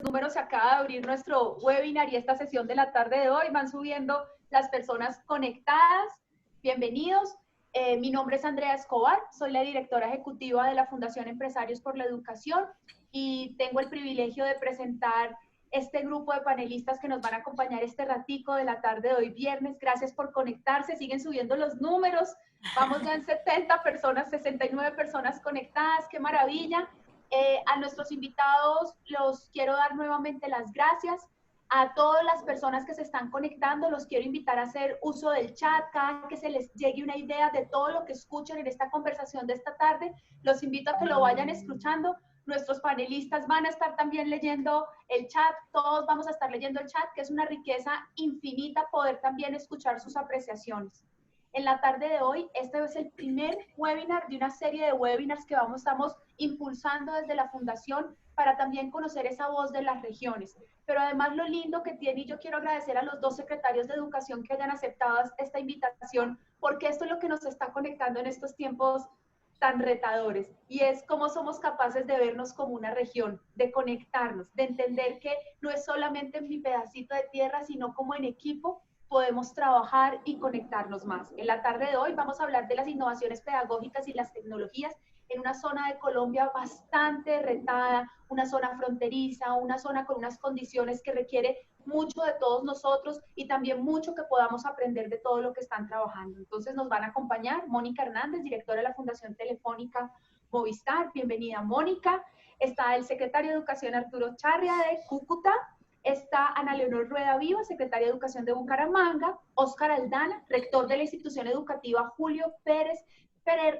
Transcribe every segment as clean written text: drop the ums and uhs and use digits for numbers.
números, se acaba de abrir nuestro webinar y esta sesión de la tarde de hoy. Van subiendo las personas conectadas. Bienvenidos. Mi nombre es Andrea Escobar, soy la directora ejecutiva de la Fundación Empresarios por la Educación y tengo el privilegio de presentar este grupo de panelistas que nos van a acompañar este ratico de la tarde de hoy viernes. Gracias por conectarse, siguen subiendo los números. Vamos ya en 70 personas, 69 personas conectadas, qué maravilla. A nuestros invitados los quiero dar nuevamente las gracias. A todas las personas que se están conectando, los quiero invitar a hacer uso del chat, cada que se les llegue una idea de todo lo que escuchen en esta conversación de esta tarde, los invito a que lo vayan escuchando. Nuestros panelistas van a estar también leyendo el chat, todos vamos a estar leyendo el chat, que es una riqueza infinita poder también escuchar sus apreciaciones. En la tarde de hoy, este es el primer webinar de una serie de webinars que estamos impulsando desde la Fundación para también conocer esa voz de las regiones. Pero además lo lindo que tiene, y yo quiero agradecer a los dos secretarios de Educación que hayan aceptado esta invitación, porque esto es lo que nos está conectando en estos tiempos tan retadores, y es cómo somos capaces de vernos como una región, de conectarnos, de entender que no es solamente mi pedacito de tierra, sino como en equipo podemos trabajar y conectarnos más. En la tarde de hoy vamos a hablar de las innovaciones pedagógicas y las tecnologías en una zona de Colombia bastante retada, una zona fronteriza, una zona con unas condiciones que requiere mucho de todos nosotros y también mucho que podamos aprender de todo lo que están trabajando. Entonces nos van a acompañar Mónica Hernández, directora de la Fundación Telefónica Movistar. Bienvenida, Mónica. Está el secretario de Educación Arturo Charria de Cúcuta. Está Ana Leonor Rueda Viva, secretaria de Educación de Bucaramanga. Óscar Aldana, rector de la institución educativa Julio Pérez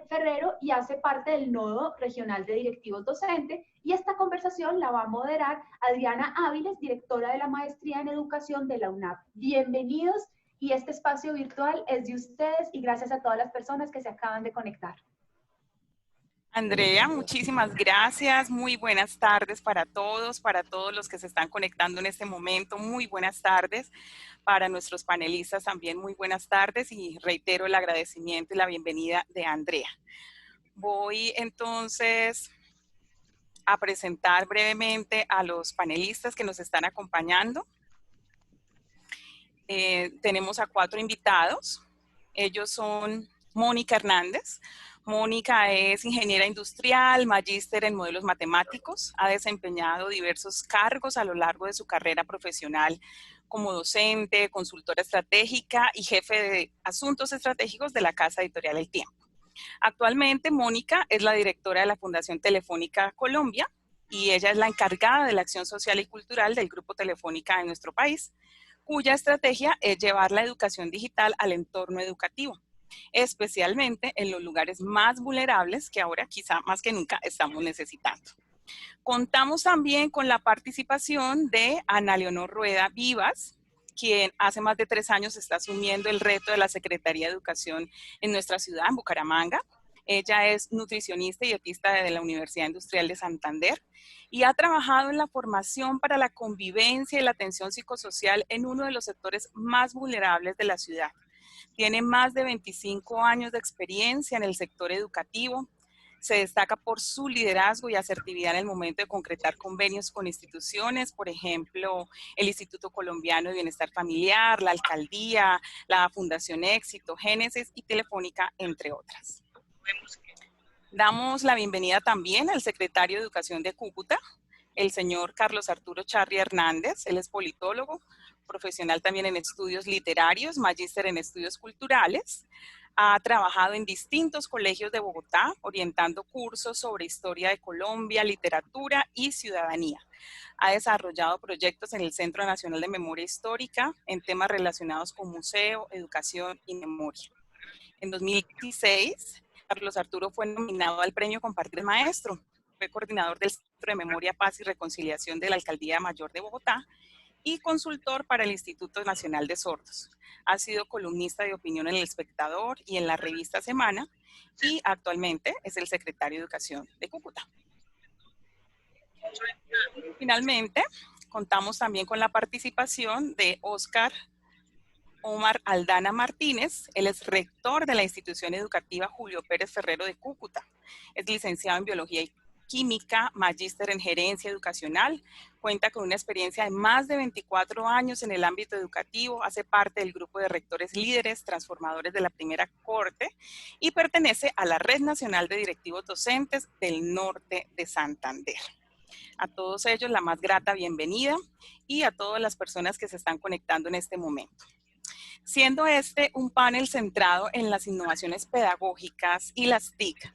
Ferrero y hace parte del Nodo Regional de Directivos Docentes. Y esta conversación la va a moderar Adriana Áviles, directora de la Maestría en Educación de la UNAP. Bienvenidos, y este espacio virtual es de ustedes y gracias a todas las personas que se acaban de conectar. Andrea, muchísimas gracias. Muy buenas tardes para todos los que se están conectando en este momento. Muy buenas tardes. Para nuestros panelistas también muy buenas tardes y reitero el agradecimiento y la bienvenida de Andrea. Voy entonces a presentar brevemente a los panelistas que nos están acompañando. Tenemos a 4 invitados. Ellos son Mónica Hernández. Mónica es ingeniera industrial, magíster en modelos matemáticos, ha desempeñado diversos cargos a lo largo de su carrera profesional como docente, consultora estratégica y jefe de asuntos estratégicos de la casa editorial El Tiempo. Actualmente, Mónica es la directora de la Fundación Telefónica Colombia y ella es la encargada de la acción social y cultural del Grupo Telefónica en nuestro país, cuya estrategia es llevar la educación digital al entorno educativo, especialmente en los lugares más vulnerables que ahora quizá más que nunca estamos necesitando. Contamos también con la participación de Ana Leonor Rueda Vivas, quien hace más de 3 años está asumiendo el reto de la Secretaría de Educación en nuestra ciudad, en Bucaramanga. Ella es nutricionista y dietista de la Universidad Industrial de Santander y ha trabajado en la formación para la convivencia y la atención psicosocial en uno de los sectores más vulnerables de la ciudad. Tiene más de 25 años de experiencia en el sector educativo. Se destaca por su liderazgo y asertividad en el momento de concretar convenios con instituciones, por ejemplo, el Instituto Colombiano de Bienestar Familiar, la Alcaldía, la Fundación Éxito, Génesis y Telefónica, entre otras. Damos la bienvenida también al secretario de Educación de Cúcuta, el señor Carlos Arturo Charria Hernández. Él es politólogo, profesional también en estudios literarios, magíster en estudios culturales. Ha trabajado en distintos colegios de Bogotá, orientando cursos sobre historia de Colombia, literatura y ciudadanía. Ha desarrollado proyectos en el Centro Nacional de Memoria Histórica en temas relacionados con museo, educación y memoria. En 2016, Carlos Arturo fue nominado al Premio Compartir Maestro. Fue coordinador del Centro de Memoria, Paz y Reconciliación de la Alcaldía Mayor de Bogotá y consultor para el Instituto Nacional de Sordos. Ha sido columnista de opinión en El Espectador y en la revista Semana y actualmente es el secretario de Educación de Cúcuta. Finalmente, contamos también con la participación de Óscar Omar Aldana Martínez. Él es rector de la institución educativa Julio Pérez Ferrero de Cúcuta. Es licenciado en Biología química, magíster en gerencia educacional, cuenta con una experiencia de más de 24 años en el ámbito educativo, hace parte del grupo de rectores líderes transformadores de la primera corte y pertenece a la Red Nacional de Directivos Docentes del Norte de Santander. A todos ellos la más grata bienvenida y a todas las personas que se están conectando en este momento. Siendo este un panel centrado en las innovaciones pedagógicas y las TIC,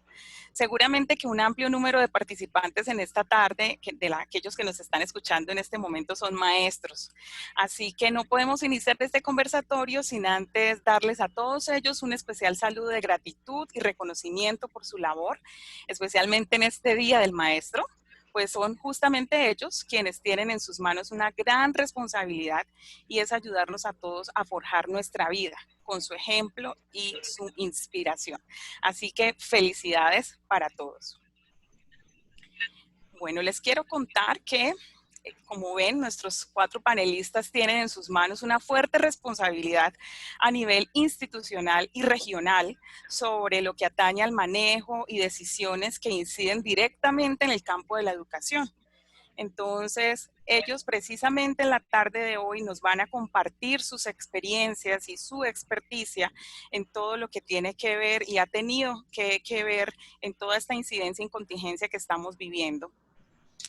seguramente que un amplio número de participantes en esta tarde, aquellos que nos están escuchando en este momento, son maestros. Así que no podemos iniciar este conversatorio sin antes darles a todos ellos un especial saludo de gratitud y reconocimiento por su labor, especialmente en este Día del Maestro, pues son justamente ellos quienes tienen en sus manos una gran responsabilidad y es ayudarnos a todos a forjar nuestra vida con su ejemplo y su inspiración. Así que felicidades para todos. Bueno, les quiero contar que, como ven, nuestros 4 panelistas tienen en sus manos una fuerte responsabilidad a nivel institucional y regional sobre lo que atañe al manejo y decisiones que inciden directamente en el campo de la educación. Entonces, ellos precisamente en la tarde de hoy nos van a compartir sus experiencias y su experticia en todo lo que tiene que ver y ha tenido que ver en toda esta incidencia y contingencia que estamos viviendo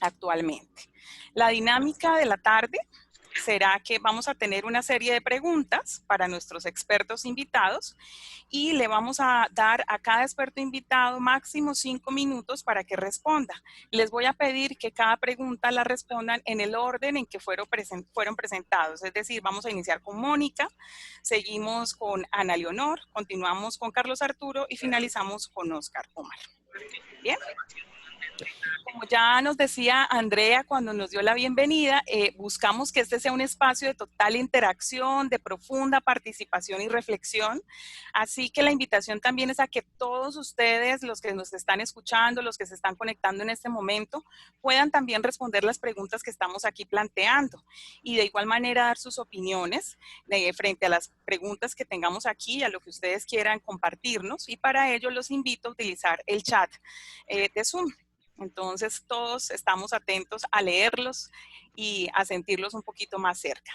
actualmente. La dinámica de la tarde será que vamos a tener una serie de preguntas para nuestros expertos invitados y le vamos a dar a cada experto invitado máximo 5 minutos para que responda. Les voy a pedir que cada pregunta la respondan en el orden en que fueron presentados. Es decir, vamos a iniciar con Mónica, seguimos con Ana Leonor, continuamos con Carlos Arturo y finalizamos con Oscar Omar. Bien. Como ya nos decía Andrea cuando nos dio la bienvenida, buscamos que este sea un espacio de total interacción, de profunda participación y reflexión. Así que la invitación también es a que todos ustedes, los que nos están escuchando, los que se están conectando en este momento, puedan también responder las preguntas que estamos aquí planteando. Y de igual manera dar sus opiniones frente a las preguntas que tengamos aquí, a lo que ustedes quieran compartirnos. Y para ello los invito a utilizar el chat de Zoom. Entonces todos estamos atentos a leerlos y a sentirlos un poquito más cerca.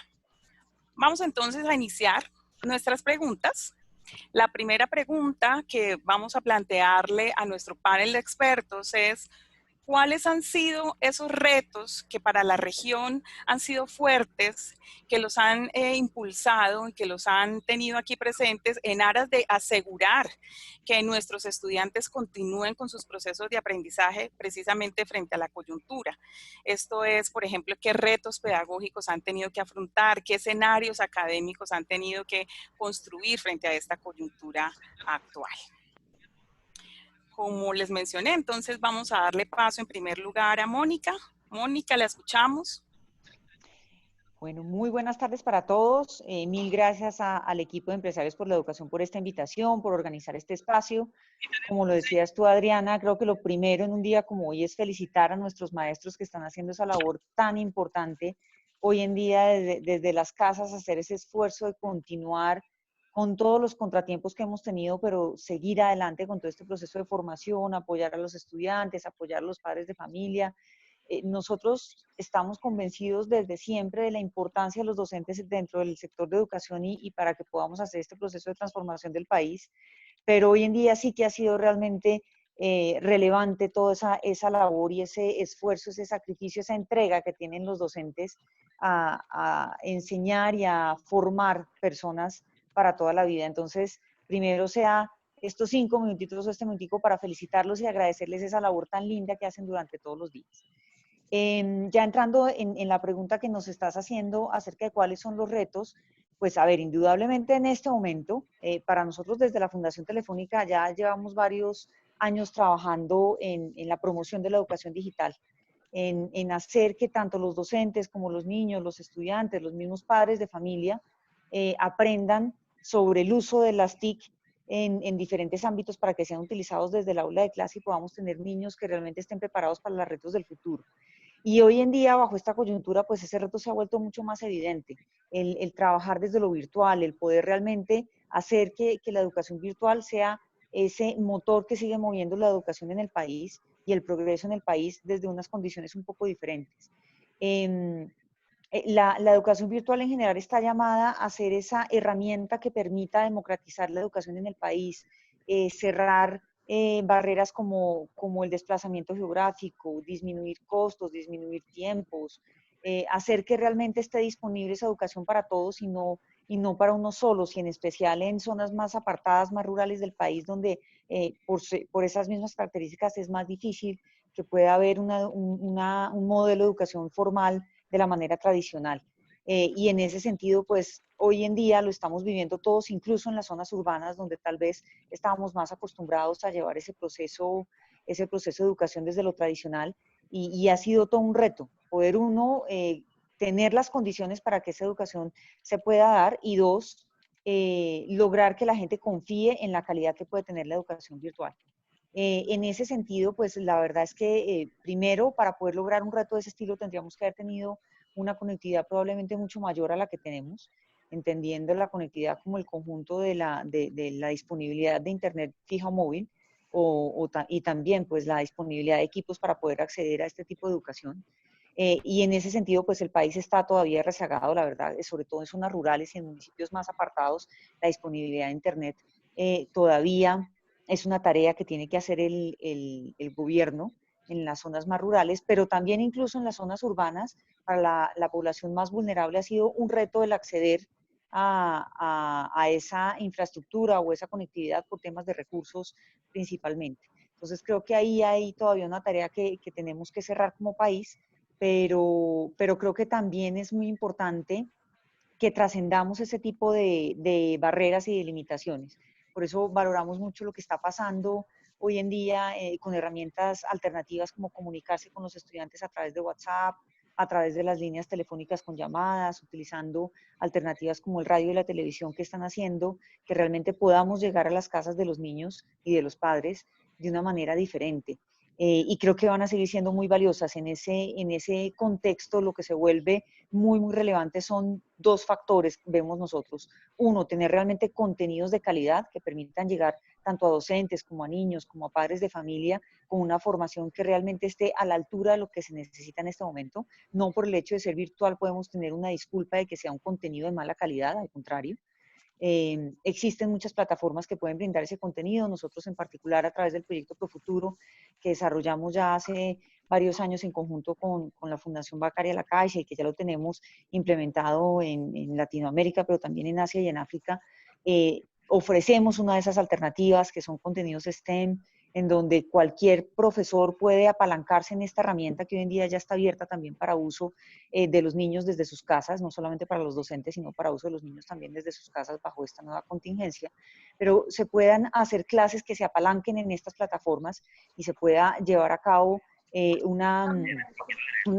Vamos entonces a iniciar nuestras preguntas. La primera pregunta que vamos a plantearle a nuestro panel de expertos es: ¿cuáles han sido esos retos que para la región han sido fuertes, que los han impulsado y que los han tenido aquí presentes en aras de asegurar que nuestros estudiantes continúen con sus procesos de aprendizaje precisamente frente a la coyuntura? Esto es, por ejemplo, qué retos pedagógicos han tenido que afrontar, qué escenarios académicos han tenido que construir frente a esta coyuntura actual. Como les mencioné, entonces vamos a darle paso en primer lugar a Mónica. Mónica, la escuchamos. Bueno, muy buenas tardes para todos. Mil gracias al equipo de Empresarios por la Educación por esta invitación, por organizar este espacio. Como lo decías tú, Adriana, creo que lo primero en un día como hoy es felicitar a nuestros maestros que están haciendo esa labor tan importante hoy en día desde las casas, hacer ese esfuerzo de continuar con todos los contratiempos que hemos tenido, pero seguir adelante con todo este proceso de formación, apoyar a los estudiantes, apoyar a los padres de familia. Nosotros estamos convencidos desde siempre de la importancia de los docentes dentro del sector de educación y para que podamos hacer este proceso de transformación del país, pero hoy en día sí que ha sido realmente relevante toda esa labor y ese esfuerzo, ese sacrificio, esa entrega que tienen los docentes a enseñar y a formar personas para toda la vida. Entonces, primero sea estos 5 minutitos o este minutico para felicitarlos y agradecerles esa labor tan linda que hacen durante todos los días. Ya entrando en la pregunta que nos estás haciendo acerca de cuáles son los retos, pues a ver, indudablemente en este momento, para nosotros desde la Fundación Telefónica ya llevamos varios años trabajando en la promoción de la educación digital, en hacer que tanto los docentes como los niños, los estudiantes, los mismos padres de familia aprendan sobre el uso de las TIC en diferentes ámbitos para que sean utilizados desde el aula de clase y podamos tener niños que realmente estén preparados para los retos del futuro. Y hoy en día, bajo esta coyuntura, pues ese reto se ha vuelto mucho más evidente. El trabajar desde lo virtual, el poder realmente hacer que la educación virtual sea ese motor que sigue moviendo la educación en el país y el progreso en el país desde unas condiciones un poco diferentes. La educación virtual en general está llamada a ser esa herramienta que permita democratizar la educación en el país, cerrar barreras como el desplazamiento geográfico, disminuir costos, disminuir tiempos, hacer que realmente esté disponible esa educación para todos y no para unos solos, y en especial en zonas más apartadas, más rurales del país, donde por esas mismas características es más difícil que pueda haber un modelo de educación formal de la manera tradicional. Y en ese sentido, pues hoy en día lo estamos viviendo todos, incluso en las zonas urbanas, donde tal vez estábamos más acostumbrados a llevar ese proceso de educación desde lo tradicional, y ha sido todo un reto, poder uno tener las condiciones para que esa educación se pueda dar, y dos, lograr que la gente confíe en la calidad que puede tener la educación virtual. En ese sentido, pues la verdad es que primero, para poder lograr un reto de ese estilo, tendríamos que haber tenido una conectividad probablemente mucho mayor a la que tenemos, entendiendo la conectividad como el conjunto de la disponibilidad de Internet fija o móvil, y también pues la disponibilidad de equipos para poder acceder a este tipo de educación. Y en ese sentido, pues el país está todavía rezagado, la verdad, sobre todo en zonas rurales y en municipios más apartados, la disponibilidad de Internet todavía es una tarea que tiene que hacer el gobierno en las zonas más rurales, pero también incluso en las zonas urbanas, para la población más vulnerable ha sido un reto el acceder a esa infraestructura o esa conectividad por temas de recursos principalmente. Entonces creo que ahí hay todavía una tarea que tenemos que cerrar como país, pero creo que también es muy importante que trascendamos ese tipo de barreras y de limitaciones. Por eso valoramos mucho lo que está pasando hoy en día con herramientas alternativas como comunicarse con los estudiantes a través de WhatsApp, a través de las líneas telefónicas con llamadas, utilizando alternativas como el radio y la televisión que están haciendo, que realmente podamos llegar a las casas de los niños y de los padres de una manera diferente. Y creo que van a seguir siendo muy valiosas. En ese contexto, lo que se vuelve muy, muy relevante son dos factores, vemos nosotros. Uno, tener realmente contenidos de calidad que permitan llegar tanto a docentes como a niños, como a padres de familia, con una formación que realmente esté a la altura de lo que se necesita en este momento. No por el hecho de ser virtual podemos tener una disculpa de que sea un contenido de mala calidad, al contrario. Existen muchas plataformas que pueden brindar ese contenido. Nosotros en particular, a través del proyecto Profuturo, que desarrollamos ya hace varios años en conjunto con la Fundación Becaria La Caixa, y que ya lo tenemos implementado en Latinoamérica, pero también en Asia y en África, ofrecemos una de esas alternativas que son contenidos STEM, en donde cualquier profesor puede apalancarse en esta herramienta que hoy en día ya está abierta también para uso de los niños desde sus casas, no solamente para los docentes, sino para uso de los niños también desde sus casas bajo esta nueva contingencia, pero se puedan hacer clases que se apalanquen en estas plataformas y se pueda llevar a cabo una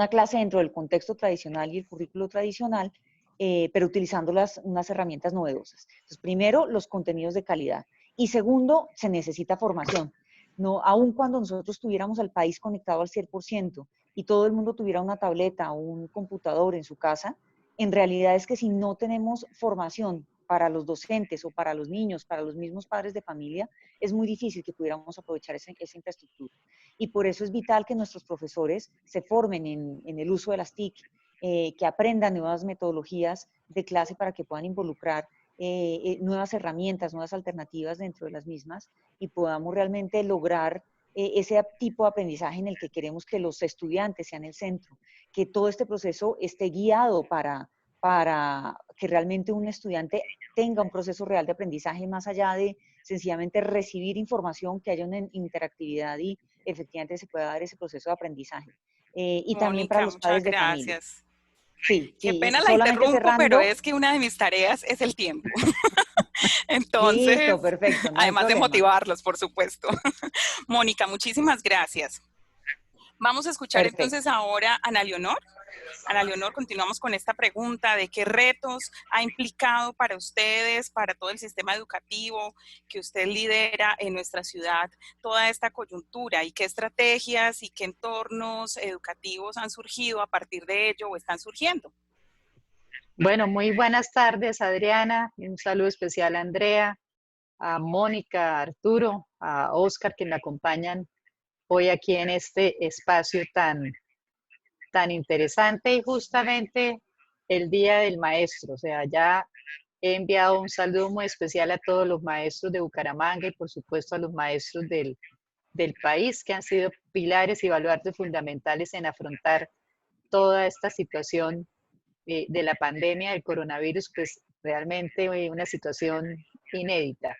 clase dentro del contexto tradicional y el currículo tradicional, pero utilizando unas herramientas novedosas. Entonces, primero, los contenidos de calidad. Y segundo, se necesita formación. No, aun cuando nosotros tuviéramos al país conectado al 100% y todo el mundo tuviera una tableta o un computador en su casa, en realidad es que si no tenemos formación para los docentes o para los niños, para los mismos padres de familia, es muy difícil que pudiéramos aprovechar esa infraestructura. Y por eso es vital que nuestros profesores se formen en el uso de las TIC, que aprendan nuevas metodologías de clase para que puedan involucrar nuevas herramientas, nuevas alternativas dentro de las mismas, y podamos realmente lograr ese tipo de aprendizaje en el que queremos que los estudiantes sean el centro, que todo este proceso esté guiado para que realmente un estudiante tenga un proceso real de aprendizaje, más allá de sencillamente recibir información, que haya una interactividad y efectivamente se pueda dar ese proceso de aprendizaje. Y también para Mónica, los muchas padres de familia. gracias. Sí, Qué sí, pena la solamente interrumpo, pero cerrando. es que una de mis tareas es el tiempo. Listo, Entonces, perfecto, no hay además de problema. motivarlos, por supuesto. Mónica, muchísimas gracias. Vamos a escuchar Perfecto. entonces ahora a Ana Leonor. Ana Leonor, continuamos con esta pregunta de qué retos ha implicado para ustedes, para todo el sistema educativo que usted lidera en nuestra ciudad, toda esta coyuntura, y qué estrategias y qué entornos educativos han surgido a partir de ello o están surgiendo. Bueno, muy buenas tardes, Adriana. Un saludo especial a Andrea, a Mónica, a Arturo, a Oscar, que me acompañan hoy aquí en este espacio tan interesante y justamente el Día del Maestro. O sea, ya he enviado un saludo muy especial a todos los maestros de Bucaramanga y por supuesto a los maestros del país que han sido pilares y baluartes fundamentales en afrontar toda esta situación de la pandemia del coronavirus, pues realmente una situación inédita.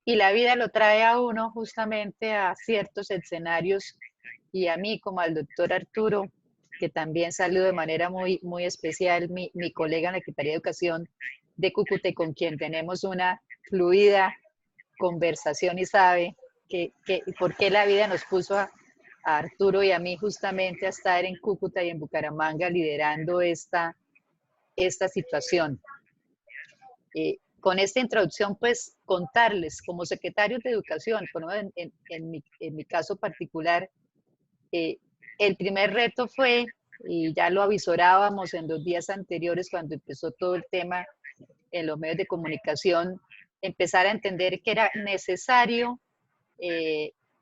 Y la vida lo trae a uno justamente a ciertos escenarios y a mí como al doctor Arturo, que también saludo de manera muy especial, mi colega en la Secretaría de Educación de Cúcuta, con quien tenemos una fluida conversación y sabe por qué la vida nos puso a Arturo y a mí justamente a estar en Cúcuta y en Bucaramanga liderando esta situación. Con esta introducción, pues contarles como secretarios de Educación, por ejemplo, en mi caso particular, el primer reto fue, y ya lo avisorábamos en los días anteriores cuando empezó todo el tema en los medios de comunicación, empezar a entender que era necesario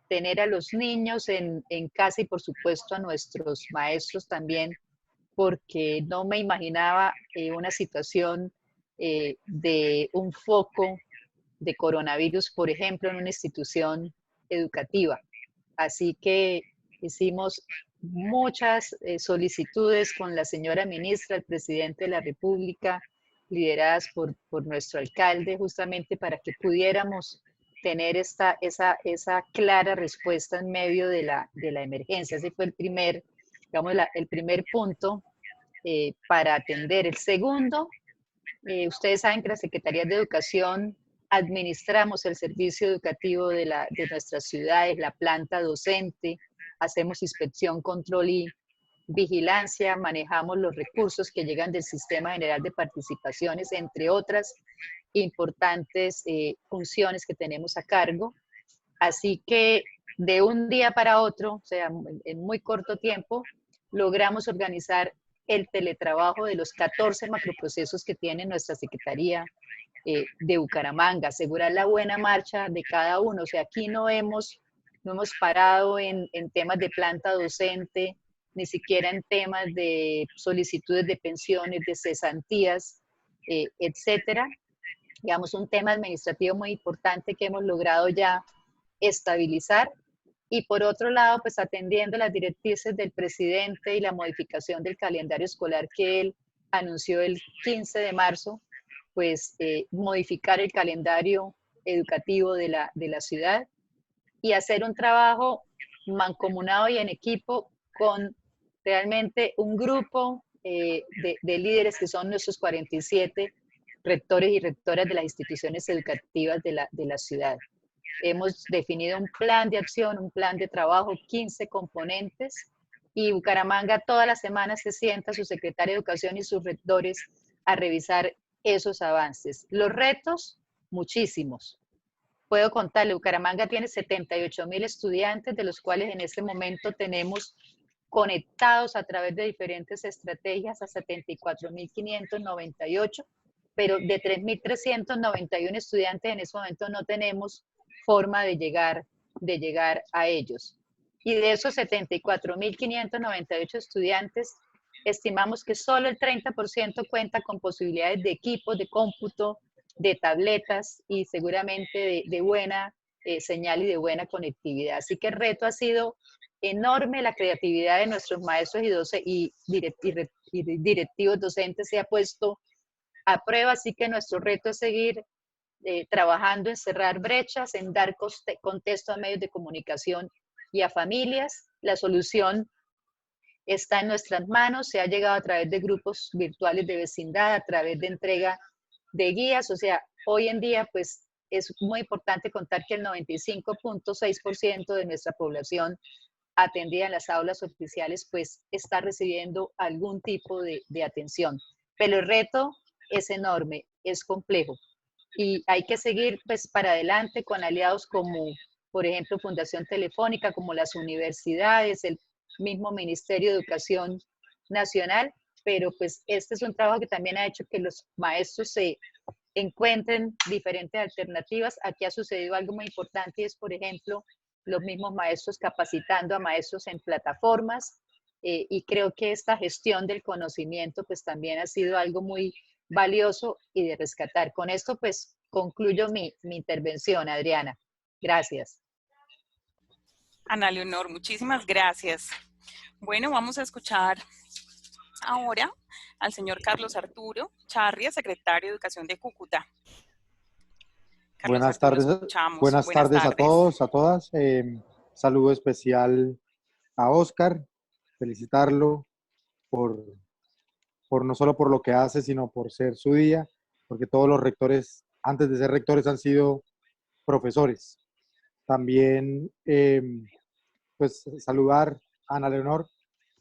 tener a los niños en casa y por supuesto a nuestros maestros también, porque no me imaginaba una situación de un foco de coronavirus, por ejemplo, en una institución educativa. Así que hicimos muchas solicitudes con la señora ministra, el presidente de la República, lideradas por nuestro alcalde, justamente para que pudiéramos tener esa clara respuesta en medio de la emergencia. Ese fue el primer, digamos, el primer punto para atender. El segundo, ustedes saben que la Secretaría de Educación administramos el servicio educativo de nuestras ciudades, la planta docente, hacemos inspección, control y vigilancia, manejamos los recursos que llegan del Sistema General de Participaciones, entre otras importantes funciones que tenemos a cargo. Así que de un día para otro, o sea, en muy corto tiempo, logramos organizar el teletrabajo de los 14 macroprocesos que tiene nuestra Secretaría de Bucaramanga, asegurar la buena marcha de cada uno. O sea, aquí no hemos parado en temas de planta docente, ni siquiera en temas de solicitudes de pensiones, de cesantías, etcétera. Digamos, un tema administrativo muy importante que hemos logrado ya estabilizar. Y por otro lado, pues atendiendo las directrices del presidente y la modificación del calendario escolar que él anunció el 15 de marzo, pues modificar el calendario educativo de la ciudad y hacer un trabajo mancomunado y en equipo con realmente un grupo de líderes que son nuestros 47 rectores y rectoras de las instituciones educativas de la ciudad. Hemos definido un plan de acción, un plan de trabajo, 15 componentes, y Bucaramanga todas las semanas se sienta su secretaria de Educación y sus rectores a revisar esos avances. Los retos, muchísimos. Puedo contarle, Bucaramanga tiene 78.000 estudiantes, de los cuales en este momento tenemos conectados a través de diferentes estrategias a 74.598, pero de 3.391 estudiantes en este momento no tenemos forma de llegar a ellos. Y de esos 74.598 estudiantes, estimamos que solo el 30% cuenta con posibilidades de equipos de cómputo, de tabletas y seguramente de buena señal y de buena conectividad. Así que el reto ha sido enorme, la creatividad de nuestros maestros y directivos docentes se ha puesto a prueba, así que nuestro reto es seguir trabajando en cerrar brechas, en dar contexto a medios de comunicación y a familias. La solución está en nuestras manos, se ha llegado a través de grupos virtuales de vecindad, a través de entrega de guías. O sea, hoy en día pues es muy importante contar que el 95.6% de nuestra población atendida en las aulas oficiales pues está recibiendo algún tipo de atención. Pero el reto es enorme, es complejo. Y hay que seguir pues para adelante con aliados como, por ejemplo, Fundación Telefónica, como las universidades, el mismo Ministerio de Educación Nacional, pero pues este es un trabajo que también ha hecho que los maestros se encuentren diferentes alternativas. Aquí ha sucedido algo muy importante y es, por ejemplo, los mismos maestros capacitando a maestros en plataformas, y creo que esta gestión del conocimiento pues también ha sido algo muy valioso y de rescatar. Con esto pues concluyo mi intervención, Adriana. Gracias. Ana Leonor, muchísimas gracias. Bueno, vamos a escuchar ahora al señor Carlos Arturo Charria, secretario de Educación de Cúcuta. Carlos Buenas Arturo, tardes, escuchamos. buenas tardes a todos, a todas. Saludo especial a Oscar, felicitarlo por no solo por lo que hace, sino por ser su día, porque todos los rectores, antes de ser rectores, han sido profesores. También, pues, saludar a Ana Leonor,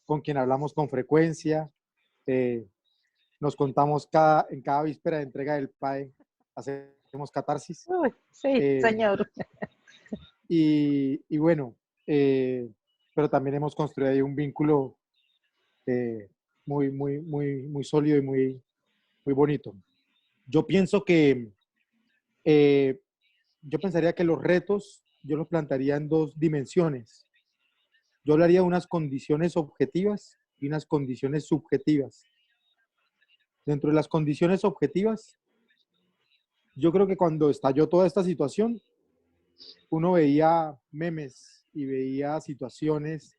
con quien hablamos con frecuencia. Nos contamos en cada víspera de entrega del PAE, hacemos catarsis. Uy, sí, señor. Y bueno, pero también hemos construido ahí un vínculo muy sólido y muy bonito. Yo pienso que, yo pensaría que los retos, yo los plantearía en dos dimensiones. Yo hablaría de unas condiciones objetivas y unas condiciones subjetivas. Dentro de las condiciones objetivas, yo creo que cuando estalló toda esta situación, uno veía memes y veía situaciones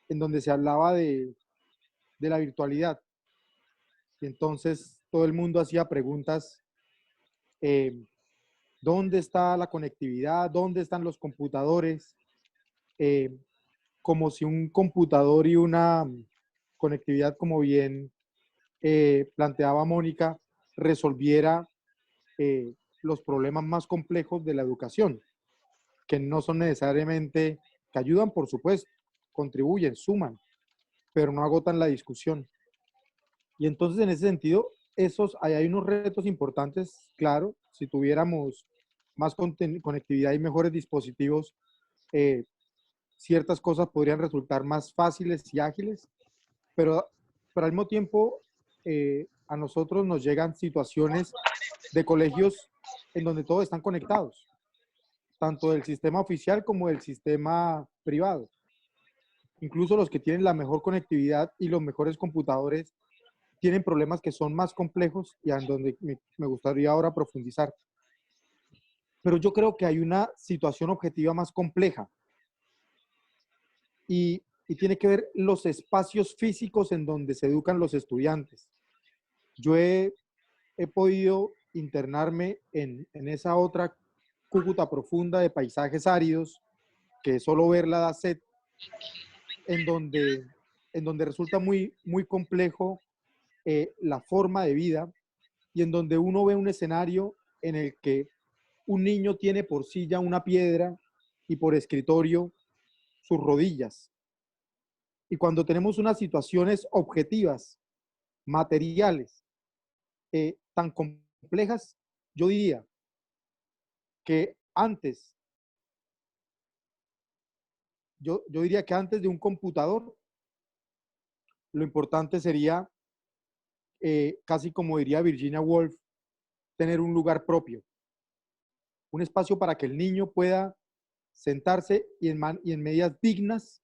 en donde se hablaba de la virtualidad. Y entonces todo el mundo hacía preguntas, ¿dónde está la conectividad? ¿Dónde están los computadores? Como si un computador y una conectividad, como bien planteaba Mónica, resolviera los problemas más complejos de la educación, que no son necesariamente, que ayudan, por supuesto, contribuyen, suman, pero no agotan la discusión. Y entonces, en ese sentido, hay unos retos importantes, claro. Si tuviéramos más conectividad y mejores dispositivos, ciertas cosas podrían resultar más fáciles y ágiles, pero al mismo tiempo, a nosotros nos llegan situaciones de colegios en donde todos están conectados, tanto del sistema oficial como del sistema privado. Incluso los que tienen la mejor conectividad y los mejores computadores tienen problemas que son más complejos y en donde me gustaría ahora profundizar. Pero yo creo que hay una situación objetiva más compleja y tiene que ver los espacios físicos en donde se educan los estudiantes. Yo he podido internarme en esa otra Cúcuta profunda de paisajes áridos, que solo verla da sed, en donde resulta muy complejo la forma de vida, y en donde uno ve un escenario en el que un niño tiene por silla una piedra y por escritorio sus rodillas. Y cuando tenemos unas situaciones objetivas, materiales, tan complejas, yo diría que antes, yo diría que antes de un computador, lo importante sería, casi como diría Virginia Woolf, tener un lugar propio, un espacio para que el niño pueda sentarse y en medidas dignas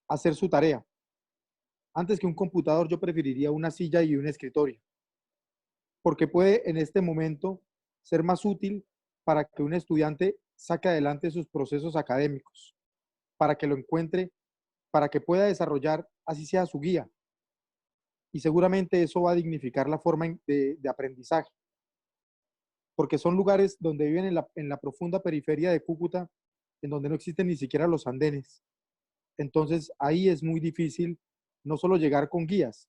hacer su tarea. Antes que un computador, yo preferiría una silla y un escritorio, porque puede en este momento ser más útil para que un estudiante saque adelante sus procesos académicos, para que lo encuentre, para que pueda desarrollar, así sea su guía. Y seguramente eso va a dignificar la forma de aprendizaje, porque son lugares donde viven en la profunda periferia de Cúcuta, en donde no existen ni siquiera los andenes. Entonces ahí es muy difícil no solo llegar con guías,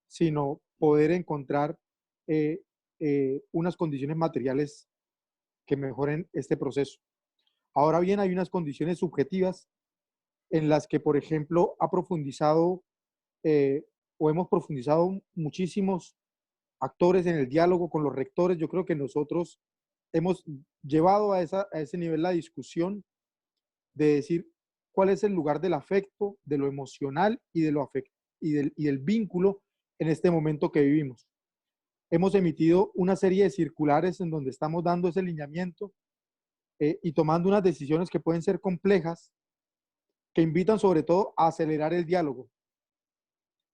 sino poder encontrar unas condiciones materiales que mejoren este proceso. Ahora bien, hay unas condiciones subjetivas en las que, por ejemplo, hemos profundizado muchísimos actores en el diálogo con los rectores. Yo creo que nosotros hemos llevado a ese nivel la discusión de decir cuál es el lugar del afecto, de lo emocional y del vínculo en este momento que vivimos. Hemos emitido una serie de circulares en donde estamos dando ese lineamiento y tomando unas decisiones que pueden ser complejas, que invitan sobre todo a acelerar el diálogo.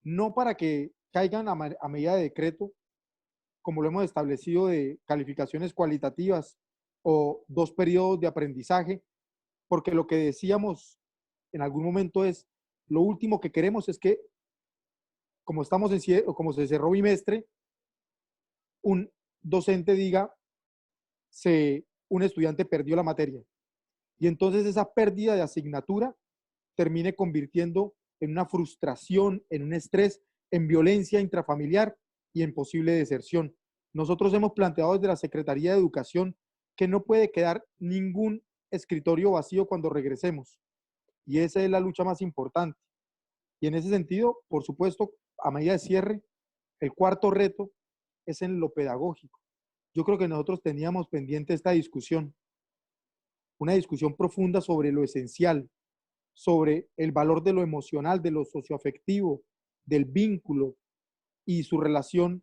No para que caigan a medida de decreto, como lo hemos establecido, de calificaciones cualitativas o 2 periodos de aprendizaje, porque lo que decíamos en algún momento es, lo último que queremos es que, como como se cerró bimestre, un docente diga, un estudiante perdió la materia. Y entonces esa pérdida de asignatura termine convirtiendo en una frustración, en un estrés, en violencia intrafamiliar y en posible deserción. Nosotros hemos planteado desde la Secretaría de Educación que no puede quedar ningún escritorio vacío cuando regresemos. Y esa es la lucha más importante. Y en ese sentido, por supuesto, a medida de cierre, el cuarto reto es en lo pedagógico. Yo creo que nosotros teníamos pendiente esta discusión, una discusión profunda sobre lo esencial, sobre el valor de lo emocional, de lo socioafectivo, del vínculo y su relación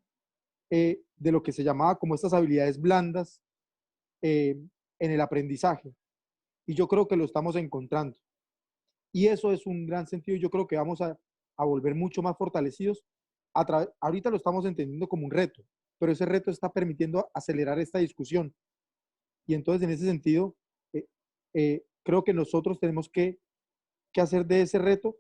de lo que se llamaba como estas habilidades blandas en el aprendizaje. Y yo creo que lo estamos encontrando. Y eso es un gran sentido. Yo creo que vamos a volver mucho más fortalecidos. Ahorita lo estamos entendiendo como un reto, pero ese reto está permitiendo acelerar esta discusión. Y entonces, en ese sentido, creo que nosotros tenemos que hacer de ese reto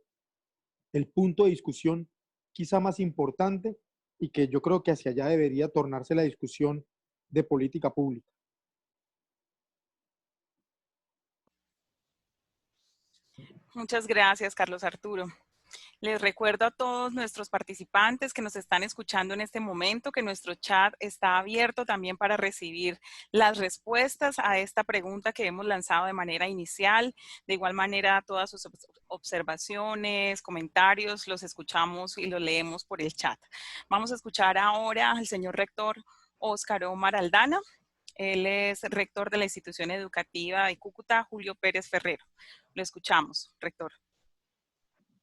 el punto de discusión quizá más importante y que yo creo que hacia allá debería tornarse la discusión de política pública. Muchas gracias, Carlos Arturo. Les recuerdo a todos nuestros participantes que nos están escuchando en este momento que nuestro chat está abierto también para recibir las respuestas a esta pregunta que hemos lanzado de manera inicial. De igual manera, todas sus observaciones, comentarios, los escuchamos y los leemos por el chat. Vamos a escuchar ahora al señor rector Óscar Omar Aldana. Él es rector de la institución educativa de Cúcuta, Julio Pérez Ferrero. Lo escuchamos, rector.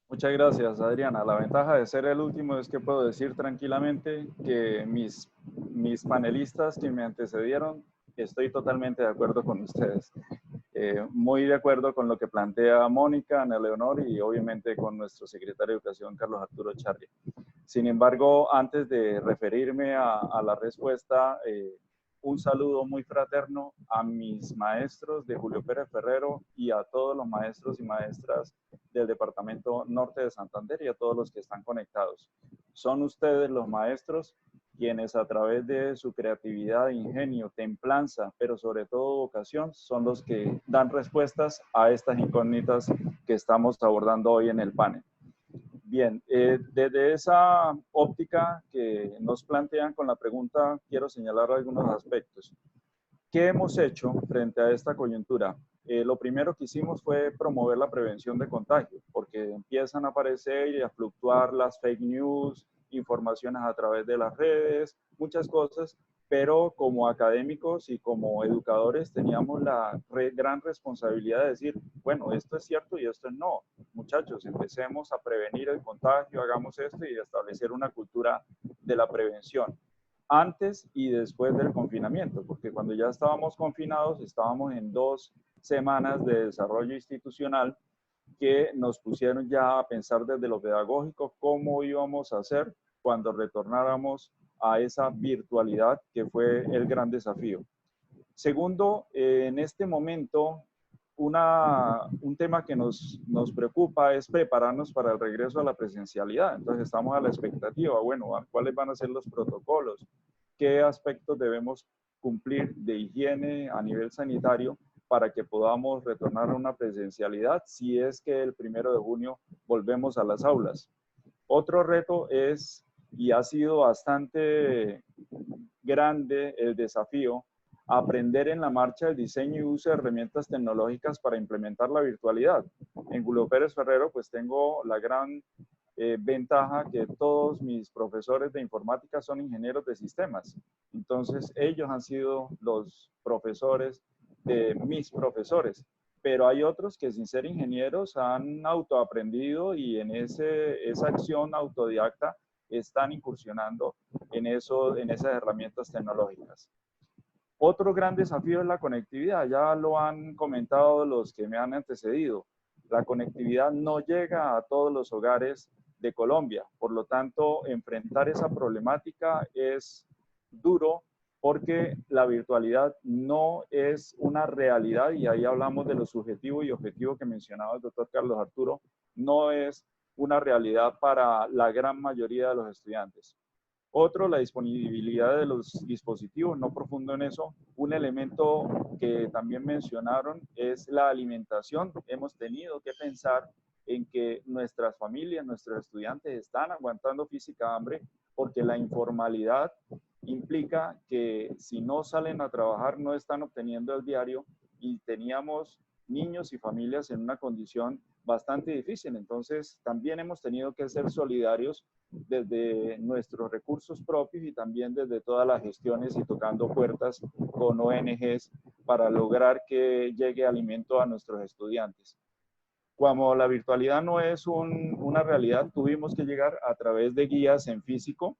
Muchas gracias, Adriana. La ventaja de ser el último es que puedo decir tranquilamente que mis panelistas que me antecedieron, estoy totalmente de acuerdo con ustedes. Muy de acuerdo con lo que plantea Mónica, Ana Leonor y obviamente con nuestro secretario de Educación, Carlos Arturo Charri. Sin embargo, antes de referirme a la respuesta, un saludo muy fraterno a mis maestros de Julio Pérez Ferrero y a todos los maestros y maestras del Departamento Norte de Santander y a todos los que están conectados. Son ustedes los maestros quienes a través de su creatividad, ingenio, templanza, pero sobre todo vocación, son los que dan respuestas a estas incógnitas que estamos abordando hoy en el panel. Bien, desde esa óptica que nos plantean con la pregunta, quiero señalar algunos aspectos. ¿Qué hemos hecho frente a esta coyuntura? Lo primero que hicimos fue promover la prevención de contagio, porque empiezan a aparecer y a fluctuar las fake news, informaciones a través de las redes, muchas cosas, pero como académicos y como educadores teníamos la gran responsabilidad de decir, bueno, esto es cierto y esto es no. Muchachos, empecemos a prevenir el contagio, hagamos esto y establecer una cultura de la prevención antes y después del confinamiento, porque cuando ya estábamos confinados, estábamos en 2 semanas de desarrollo institucional que nos pusieron ya a pensar desde lo pedagógico cómo íbamos a hacer cuando retornáramos a esa virtualidad que fue el gran desafío. Segundo, en este momento, un tema que nos preocupa es prepararnos para el regreso a la presencialidad. Entonces estamos a la expectativa, bueno, ¿cuáles van a ser los protocolos? ¿Qué aspectos debemos cumplir de higiene a nivel sanitario para que podamos retornar a una presencialidad si es que el 1 de junio volvemos a las aulas? Otro reto es, y ha sido bastante grande el desafío, aprender en la marcha el diseño y uso de herramientas tecnológicas para implementar la virtualidad. En Julio Pérez Ferrero pues tengo la gran ventaja que todos mis profesores de informática son ingenieros de sistemas. Entonces ellos han sido los profesores de mis profesores. Pero hay otros que sin ser ingenieros han autoaprendido y en esa acción autodidacta están incursionando en esas herramientas tecnológicas. Otro gran desafío es la conectividad, ya lo han comentado los que me han antecedido. La conectividad no llega a todos los hogares de Colombia, por lo tanto, enfrentar esa problemática es duro porque la virtualidad no es una realidad, y ahí hablamos de lo subjetivo y objetivo que mencionaba el doctor Carlos Arturo, no es una realidad para la gran mayoría de los estudiantes. Otro, la disponibilidad de los dispositivos, no profundo en eso. Un elemento que también mencionaron es la alimentación. Hemos tenido que pensar en que nuestras familias, nuestros estudiantes están aguantando física hambre porque la informalidad implica que si no salen a trabajar no están obteniendo el diario, y teníamos niños y familias en una condición bastante difícil. Entonces, también hemos tenido que ser solidarios desde nuestros recursos propios y también desde todas las gestiones y tocando puertas con ONGs para lograr que llegue alimento a nuestros estudiantes. Como la virtualidad no es una realidad, tuvimos que llegar a través de guías en físico.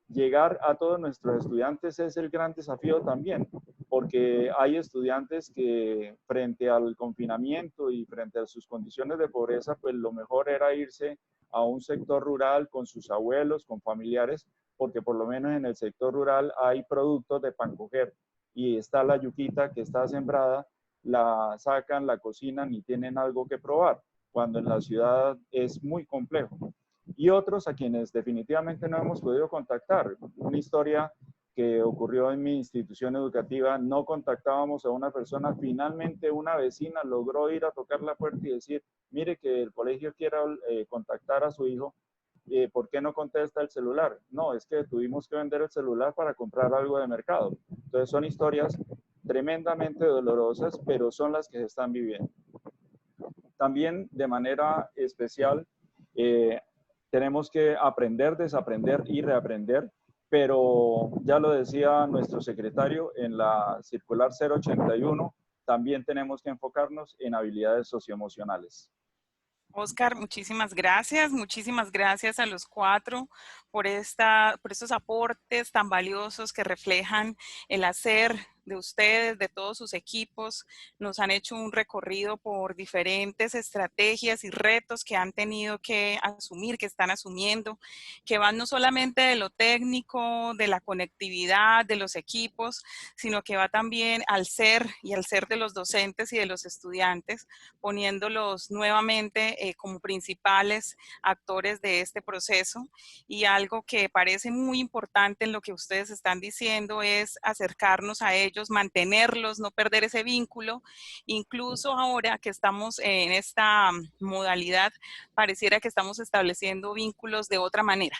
Llegar a todos nuestros estudiantes es el gran desafío también, porque hay estudiantes que frente al confinamiento y frente a sus condiciones de pobreza, pues lo mejor era irse a un sector rural con sus abuelos, con familiares, porque por lo menos en el sector rural hay productos de pancoger y está la yuquita que está sembrada, la sacan, la cocinan y tienen algo que probar, cuando en la ciudad es muy complejo. Y otros a quienes definitivamente no hemos podido contactar. Una historia que ocurrió en mi institución educativa, no contactábamos a una persona, finalmente una vecina logró ir a tocar la puerta y decir, mire que el colegio quiera contactar a su hijo, ¿por qué no contesta el celular? No, es que tuvimos que vender el celular para comprar algo de mercado. Entonces son historias tremendamente dolorosas, pero son las que se están viviendo. También de manera especial, tenemos que aprender, desaprender y reaprender, pero ya lo decía nuestro secretario en la circular 081, también tenemos que enfocarnos en habilidades socioemocionales. Oscar, muchísimas gracias a los cuatro por estos aportes tan valiosos que reflejan el hacer de ustedes, de todos sus equipos. Nos han hecho un recorrido por diferentes estrategias y retos que han tenido que asumir, que están asumiendo, que van no solamente de lo técnico, de la conectividad, de los equipos, sino que va también al ser y al ser de los docentes y de los estudiantes, poniéndolos nuevamente como principales actores de este proceso. Y algo que parece muy importante en lo que ustedes están diciendo es acercarnos a ellos, mantenerlos, no perder ese vínculo. Incluso ahora que estamos en esta modalidad, pareciera que estamos estableciendo vínculos de otra manera,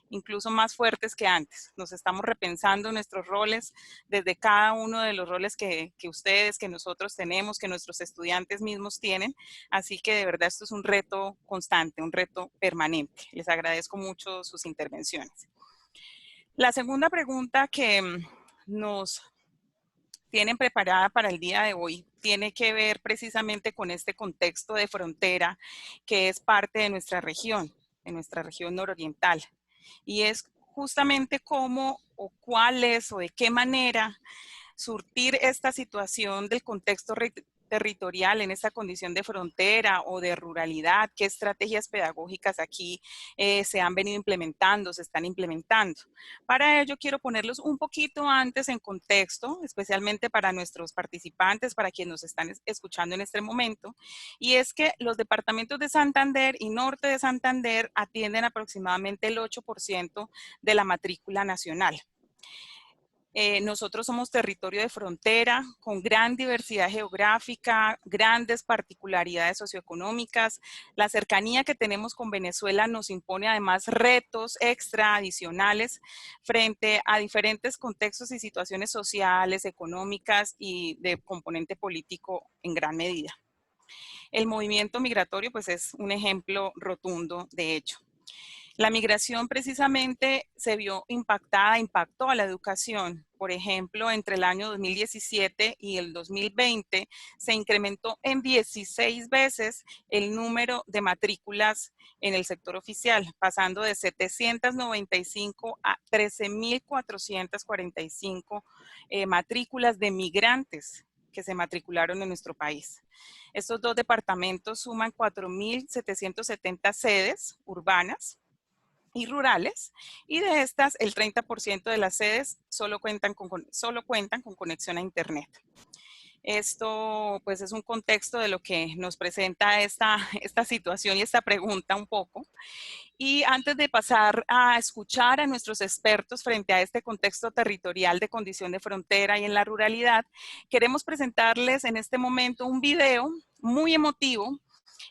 incluso más fuertes que antes. Nos estamos repensando nuestros roles desde cada uno de los roles que ustedes, que nosotros tenemos, que nuestros estudiantes mismos tienen. Así que de verdad esto es un reto constante, un reto permanente. Les agradezco mucho sus intervenciones. La segunda pregunta que nos tienen preparada para el día de hoy tiene que ver precisamente con este contexto de frontera que es parte de nuestra región nororiental. Y es justamente cómo o cuál es o de qué manera surtir esta situación del contexto territorial en esta condición de frontera o de ruralidad, qué estrategias pedagógicas aquí se han venido implementando, se están implementando. Para ello quiero ponerlos un poquito antes en contexto, especialmente para nuestros participantes, para quienes nos están escuchando en este momento, y es que los departamentos de Santander y Norte de Santander atienden aproximadamente el 8% de la matrícula nacional. Nosotros somos territorio de frontera con gran diversidad geográfica, grandes particularidades socioeconómicas. La cercanía que tenemos con Venezuela nos impone además retos extra adicionales frente a diferentes contextos y situaciones sociales, económicas y de componente político en gran medida. El movimiento migratorio pues es un ejemplo rotundo de ello. La migración precisamente se vio impactó a la educación. Por ejemplo, entre el año 2017 y el 2020 se incrementó en 16 veces el número de matrículas en el sector oficial, pasando de 795 a 13.445 matrículas de migrantes que se matricularon en nuestro país. Estos dos departamentos suman 4.770 sedes urbanas y rurales, y de estas el 30% de las sedes solo cuentan con conexión a internet. Esto pues es un contexto de lo que nos presenta esta situación y esta pregunta un poco. Y antes de pasar a escuchar a nuestros expertos frente a este contexto territorial de condición de frontera y en la ruralidad, queremos presentarles en este momento un video muy emotivo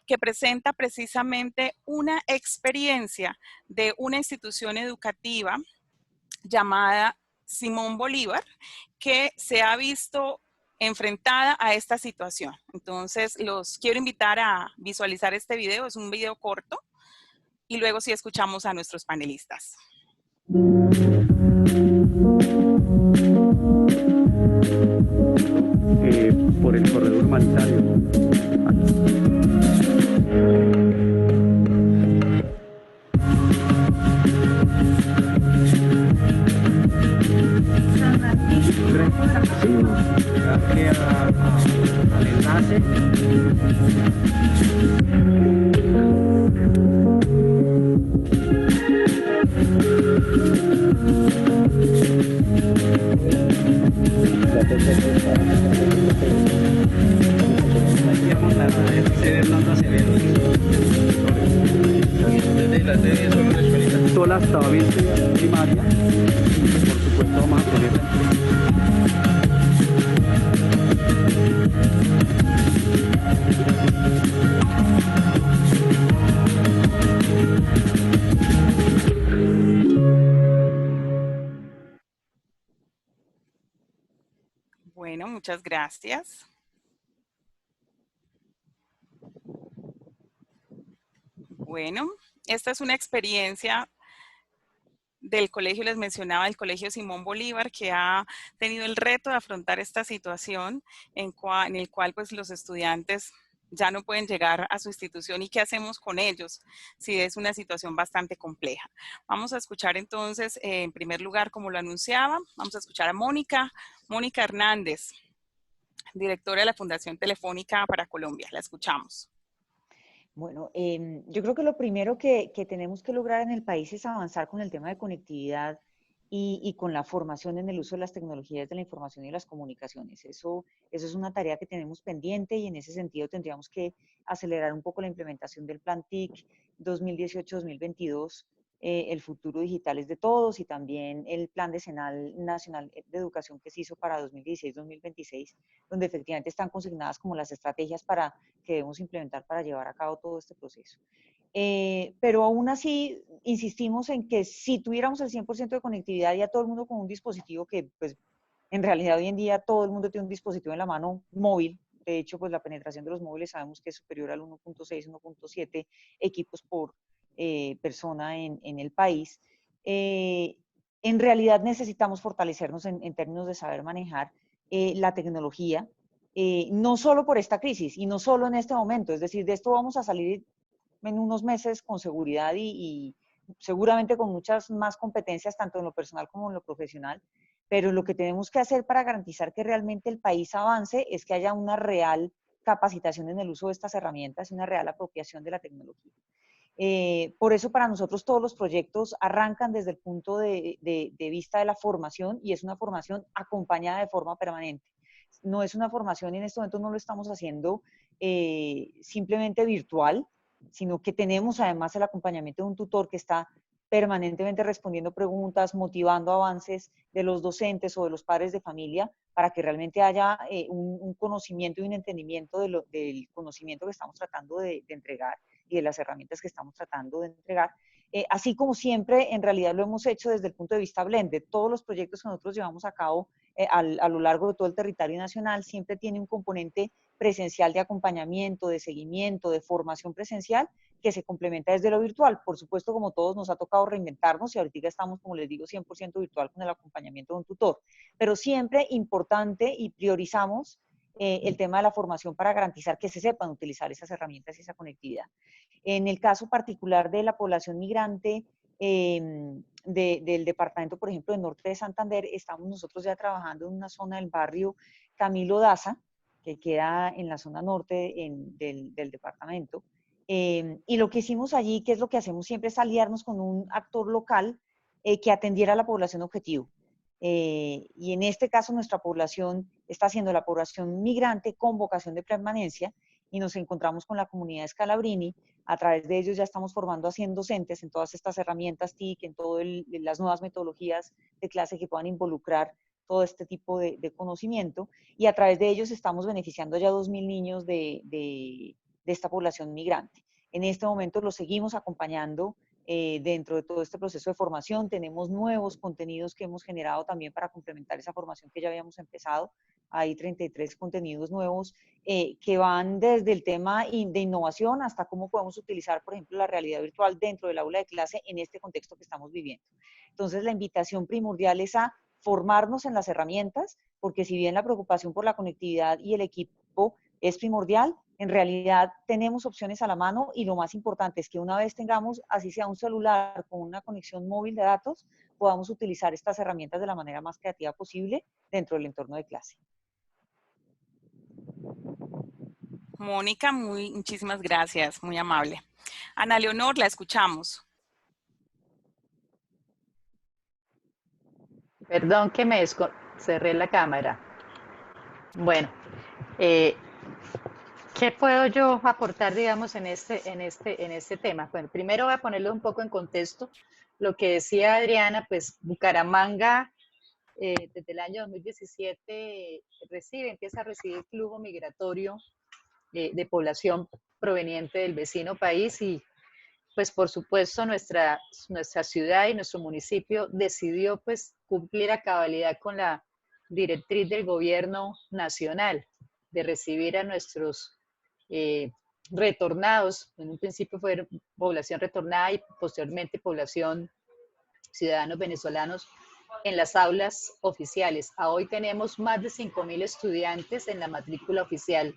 que presenta precisamente una experiencia de una institución educativa llamada Simón Bolívar, que se ha visto enfrentada a esta situación. Entonces, los quiero invitar a visualizar este video. Es un video corto y luego sí escuchamos a nuestros panelistas. Por el corredor humanitario. Al enlace. Sola hasta primaria y por supuesto vamos a tener Bueno, muchas gracias. Bueno, esta es una experiencia del colegio, les mencionaba, el Colegio Simón Bolívar, que ha tenido el reto de afrontar esta situación en el cual pues los estudiantes ya no pueden llegar a su institución. ¿Y qué hacemos con ellos? Si es una situación bastante compleja. Vamos a escuchar entonces, en primer lugar, como lo anunciaba, vamos a escuchar a Mónica Hernández, directora de la Fundación Telefónica para Colombia. La escuchamos. Bueno, yo creo que lo primero que tenemos que lograr en el país es avanzar con el tema de conectividad y con la formación en el uso de las tecnologías de la información y las comunicaciones. Eso es una tarea que tenemos pendiente y en ese sentido tendríamos que acelerar un poco la implementación del Plan TIC 2018-2022. El futuro digital es de todos y también el Plan Decenal Nacional de Educación que se hizo para 2016-2026, donde efectivamente están consignadas como las estrategias que debemos implementar para llevar a cabo todo este proceso. Pero aún así insistimos en que si tuviéramos el 100% de conectividad y a todo el mundo con un dispositivo que pues en realidad hoy en día todo el mundo tiene un dispositivo en la mano móvil. De hecho, pues la penetración de los móviles sabemos que es superior al 1.6, 1.7 equipos por persona en el país. En realidad necesitamos fortalecernos en términos de saber manejar la tecnología, no solo por esta crisis y no solo en este momento. Es decir, de esto vamos a salir en unos meses con seguridad y seguramente con muchas más competencias, tanto en lo personal como en lo profesional. Pero lo que tenemos que hacer para garantizar que realmente el país avance es que haya una real capacitación en el uso de estas herramientas y una real apropiación de la tecnología. Por eso para nosotros todos los proyectos arrancan desde el punto de vista de la formación y es una formación acompañada de forma permanente. No es una formación y en este momento no lo estamos haciendo simplemente virtual, sino que tenemos además el acompañamiento de un tutor que está permanentemente respondiendo preguntas, motivando avances de los docentes o de los padres de familia para que realmente haya un conocimiento y un entendimiento del conocimiento que estamos tratando de entregar y de las herramientas que estamos tratando de entregar. así como siempre, en realidad lo hemos hecho desde el punto de vista Blended. Todos los proyectos que nosotros llevamos a cabo a lo largo de todo el territorio nacional siempre tiene un componente presencial de acompañamiento, de seguimiento, de formación presencial, que se complementa desde lo virtual. Por supuesto, como todos, nos ha tocado reinventarnos y ahorita estamos, como les digo, 100% virtual con el acompañamiento de un tutor. Pero siempre importante y priorizamos el tema de la formación para garantizar que se sepan utilizar esas herramientas y esa conectividad. En el caso particular de la población migrante del departamento, por ejemplo, del norte de Santander, estamos nosotros ya trabajando en una zona del barrio Camilo Daza, que queda en la zona norte del departamento. Y lo que hicimos allí, que es lo que hacemos siempre, es aliarnos con un actor local que atendiera a la población objetivo. Y en este caso nuestra población está siendo la población migrante con vocación de permanencia, y nos encontramos con la comunidad de Scalabrini. A través de ellos ya estamos formando a 100 docentes en todas estas herramientas TIC, en todas las nuevas metodologías de clase que puedan involucrar todo este tipo de conocimiento, y a través de ellos estamos beneficiando ya 2.000 niños de esta población migrante. En este momento los seguimos acompañando dentro de todo este proceso de formación. Tenemos nuevos contenidos que hemos generado también para complementar esa formación que ya habíamos empezado. Hay 33 contenidos nuevos que van desde el tema de innovación hasta cómo podemos utilizar, por ejemplo, la realidad virtual dentro del aula de clase en este contexto que estamos viviendo. Entonces, la invitación primordial es a formarnos en las herramientas, porque si bien la preocupación por la conectividad y el equipo es primordial, en realidad tenemos opciones a la mano, y lo más importante es que una vez tengamos, así sea un celular con una conexión móvil de datos, podamos utilizar estas herramientas de la manera más creativa posible dentro del entorno de clase. Mónica, muchísimas gracias, muy amable. Ana Leonor, la escuchamos. Perdón que me cerré la cámara. Bueno, ¿qué puedo yo aportar, digamos, en este tema? Bueno, primero voy a ponerlo un poco en contexto. Lo que decía Adriana, pues Bucaramanga desde el año 2017 empieza a recibir flujo migratorio de población proveniente del vecino país, y pues por supuesto nuestra ciudad y nuestro municipio decidió pues cumplir a cabalidad con la directriz del gobierno nacional de recibir a nuestros retornados. En un principio fue población retornada y posteriormente población ciudadanos venezolanos en las aulas oficiales. A hoy tenemos más de 5.000 estudiantes en la matrícula oficial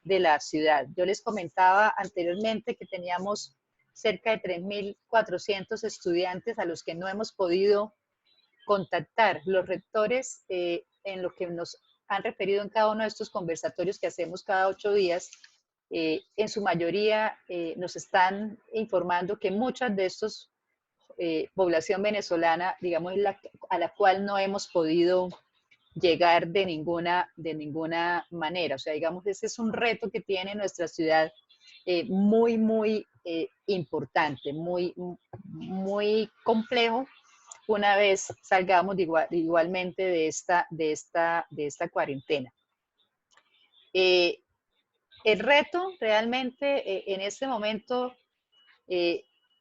de la ciudad. Yo les comentaba anteriormente que teníamos cerca de 3.400 estudiantes a los que no hemos podido contactar. Los rectores, en lo que nos han referido en cada uno de estos conversatorios que hacemos cada 8 días, en su mayoría nos están informando que muchas de estos población venezolana, digamos, a la cual no hemos podido llegar de ninguna manera. O sea, digamos, ese es un reto que tiene nuestra ciudad muy importante, muy complejo una vez salgamos igualmente de esta cuarentena. El reto realmente en este momento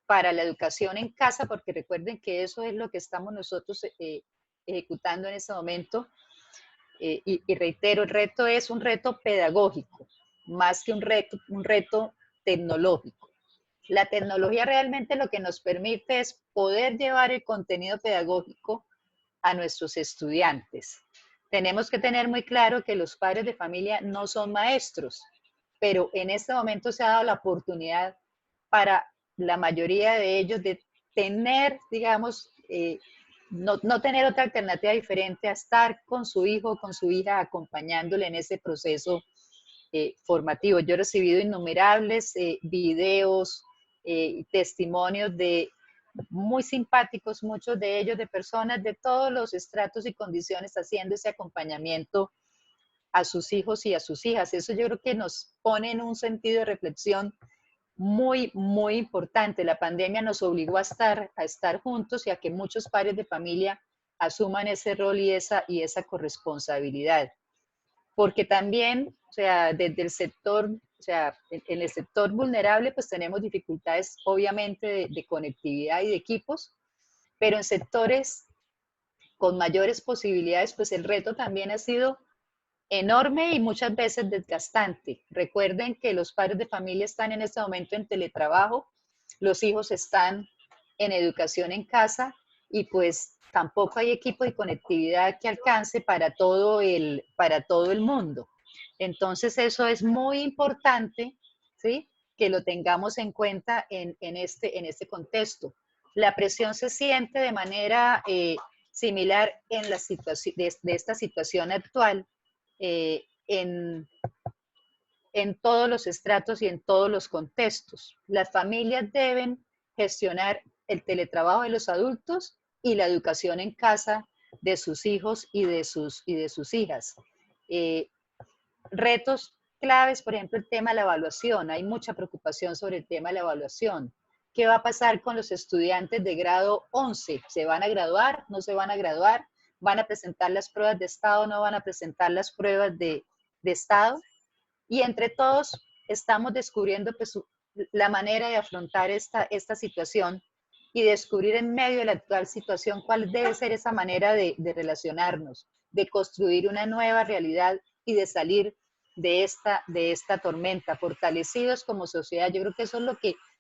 para la educación en casa, porque recuerden que eso es lo que estamos nosotros ejecutando en este momento, y reitero, el reto es un reto pedagógico, más que un reto tecnológico. La tecnología realmente lo que nos permite es poder llevar el contenido pedagógico a nuestros estudiantes. Tenemos que tener muy claro que los padres de familia no son maestros, pero en este momento se ha dado la oportunidad para la mayoría de ellos de tener, digamos, no tener otra alternativa diferente a estar con su hijo o con su hija acompañándole en ese proceso formativo. Yo he recibido innumerables videos, testimonios de muy simpáticos, muchos de ellos de personas de todos los estratos y condiciones haciendo ese acompañamiento a sus hijos y a sus hijas. Eso yo creo que nos pone en un sentido de reflexión muy importante. La pandemia nos obligó a estar juntos y a que muchos padres de familia asuman ese rol y esa corresponsabilidad. Porque también, o sea, desde el sector o sea, en el sector vulnerable pues tenemos dificultades obviamente de conectividad y de equipos, pero en sectores con mayores posibilidades pues el reto también ha sido enorme y muchas veces desgastante. Recuerden que los padres de familia están en este momento en teletrabajo, los hijos están en educación en casa y pues tampoco hay equipo de conectividad que alcance para todo el mundo. Entonces eso es muy importante, ¿sí? Que lo tengamos en cuenta en este contexto. La presión se siente de manera similar en la situación, de esta situación actual, en todos los estratos y en todos los contextos. Las familias deben gestionar el teletrabajo de los adultos y la educación en casa de sus hijos y de sus hijas. Retos claves, por ejemplo, el tema de la evaluación. Hay mucha preocupación sobre el tema de la evaluación. ¿Qué va a pasar con los estudiantes de grado 11? ¿Se van a graduar? ¿No se van a graduar? ¿Van a presentar las pruebas de estado? ¿No van a presentar las pruebas de estado? Y entre todos estamos descubriendo pues, la manera de afrontar esta situación y descubrir en medio de la actual situación cuál debe ser esa manera de relacionarnos, de construir una nueva realidad y de salir de esta tormenta, fortalecidos como sociedad. Yo creo que eso es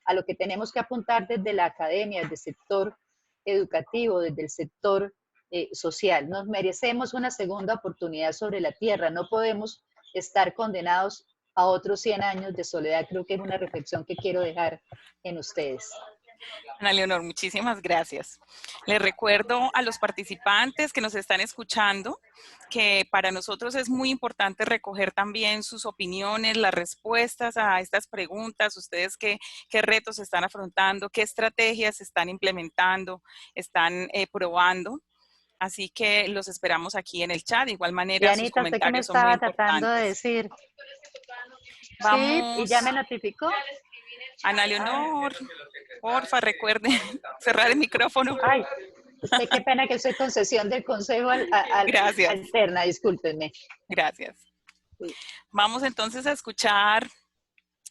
a lo que tenemos que apuntar desde la academia, desde el sector educativo, desde el sector social. Nos merecemos una segunda oportunidad sobre la tierra, no podemos estar condenados a otros 100 años de soledad. Creo que es una reflexión que quiero dejar en ustedes. Ana Leonor, muchísimas gracias. Les recuerdo a los participantes que nos están escuchando que para nosotros es muy importante recoger también sus opiniones, las respuestas a estas preguntas, ustedes qué retos están afrontando, qué estrategias están implementando, están probando. Así que los esperamos aquí en el chat. De igual manera, sus Anita, ¿usted qué me comentarios son muy estaba tratando de importantes. decir? Vamos. Sí, ¿y ya me notificó? Ana Leonor, porfa, recuerde cerrar el micrófono. Ay, usted qué pena que soy concesión del consejo Gracias. alterna, discúlpenme. Gracias. Vamos entonces a escuchar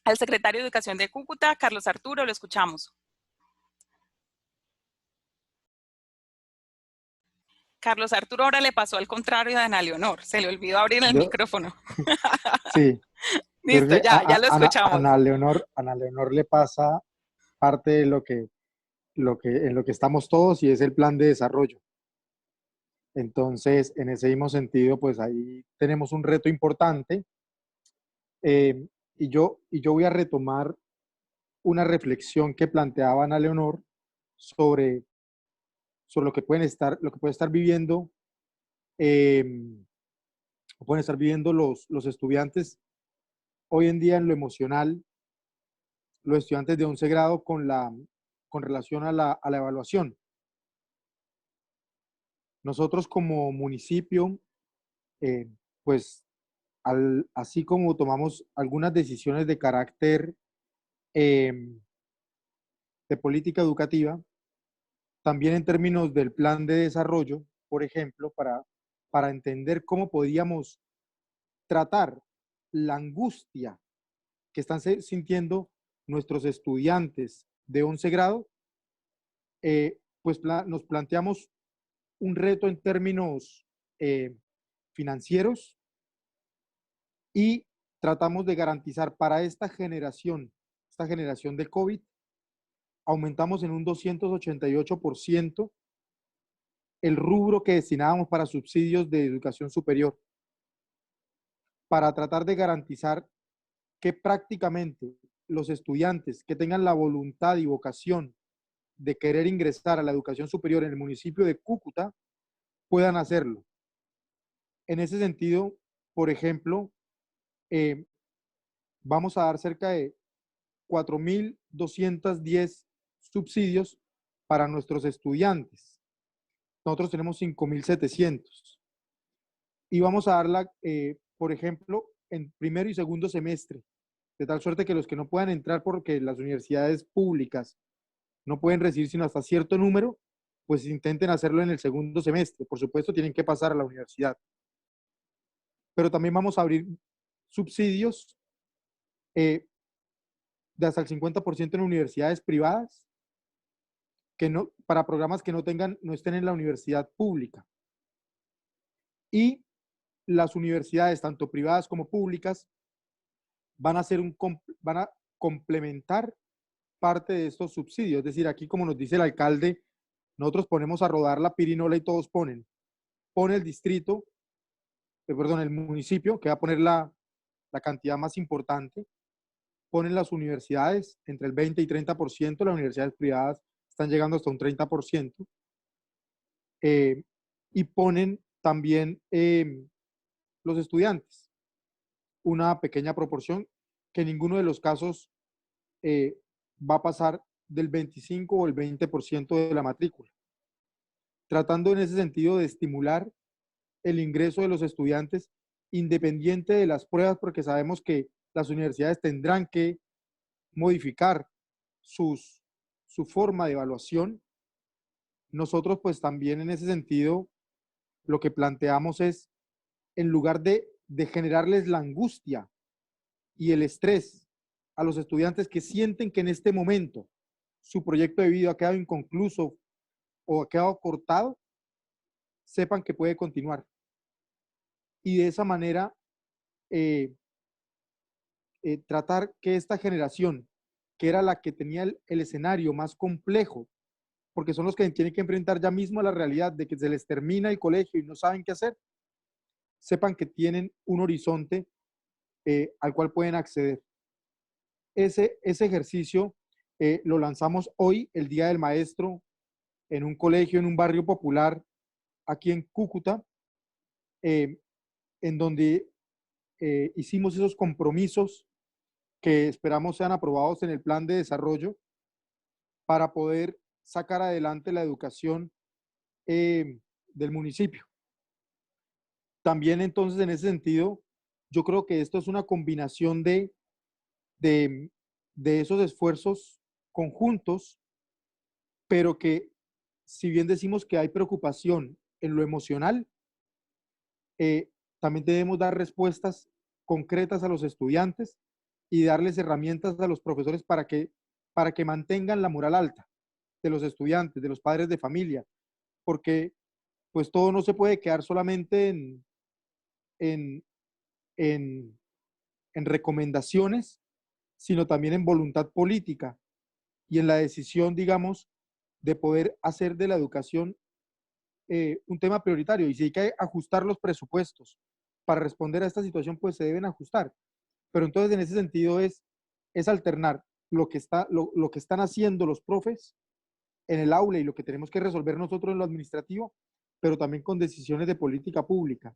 al secretario de Educación de Cúcuta, Carlos Arturo, lo escuchamos. Carlos Arturo ahora le pasó al contrario de Ana Leonor, se le olvidó abrir el micrófono. Sí. Listo, ya lo escuchamos. Ana Leonor le pasa parte de en lo que estamos todos y es el plan de desarrollo. Entonces, en ese mismo sentido, pues ahí tenemos un reto importante y yo voy a retomar una reflexión que planteaba Ana Leonor sobre lo que puede estar viviendo los estudiantes hoy en día en lo emocional, los estudiantes de 11 grado con relación a la evaluación. Nosotros como municipio, pues así como tomamos algunas decisiones de carácter de política educativa, también en términos del plan de desarrollo, por ejemplo, para entender cómo podíamos tratar la angustia que están sintiendo nuestros estudiantes de 11 grado, pues nos planteamos un reto en términos financieros y tratamos de garantizar para esta generación de COVID, aumentamos en un 288% el rubro que destinábamos para subsidios de educación superior, para tratar de garantizar que prácticamente los estudiantes que tengan la voluntad y vocación de querer ingresar a la educación superior en el municipio de Cúcuta puedan hacerlo. En ese sentido, por ejemplo, vamos a dar cerca de 4.210 subsidios para nuestros estudiantes. Nosotros tenemos 5.700. Y vamos a darla, por ejemplo, en primero y segundo semestre, de tal suerte que los que no puedan entrar porque las universidades públicas no pueden recibir sino hasta cierto número, pues intenten hacerlo en el segundo semestre. Por supuesto, tienen que pasar a la universidad. Pero también vamos a abrir subsidios de hasta el 50% en universidades privadas, que no, para programas que no estén en la universidad pública. Y las universidades, tanto privadas como públicas, van a complementar parte de estos subsidios. Es decir, aquí, como nos dice el alcalde, nosotros ponemos a rodar la pirinola y todos pone el distrito, perdón, el municipio, que va a poner la cantidad más importante, ponen las universidades entre el 20 y 30%, las universidades privadas están llegando hasta un 30%, y ponen también los estudiantes, una pequeña proporción que en ninguno de los casos va a pasar del 25 o el 20% de la matrícula, tratando en ese sentido de estimular el ingreso de los estudiantes independiente de las pruebas, porque sabemos que las universidades tendrán que modificar su forma de evaluación. Nosotros pues también en ese sentido lo que planteamos es, en lugar de generarles la angustia y el estrés a los estudiantes que sienten que en este momento su proyecto de vida ha quedado inconcluso o ha quedado cortado, sepan que puede continuar. Y de esa manera tratar que esta generación, que era la que tenía el escenario más complejo, porque son los que tienen que enfrentar ya mismo a la realidad de que se les termina el colegio y no saben qué hacer, sepan que tienen un horizonte al cual pueden acceder. Ese ejercicio lo lanzamos hoy, el Día del Maestro, en un colegio, en un barrio popular, aquí en Cúcuta, en donde hicimos esos compromisos que esperamos sean aprobados en el plan de desarrollo para poder sacar adelante la educación del municipio. También entonces en ese sentido, yo creo que esto es una combinación de esos esfuerzos conjuntos, pero que si bien decimos que hay preocupación en lo emocional, también debemos dar respuestas concretas a los estudiantes y darles herramientas a los profesores para que mantengan la moral alta de los estudiantes, de los padres de familia, porque pues todo no se puede quedar solamente en recomendaciones, sino también en voluntad política y en la decisión, digamos, de poder hacer de la educación un tema prioritario. Y si hay que ajustar los presupuestos para responder a esta situación, pues se deben ajustar. Pero entonces en ese sentido es alternar lo que están haciendo los profes en el aula y lo que tenemos que resolver nosotros en lo administrativo, pero también con decisiones de política pública.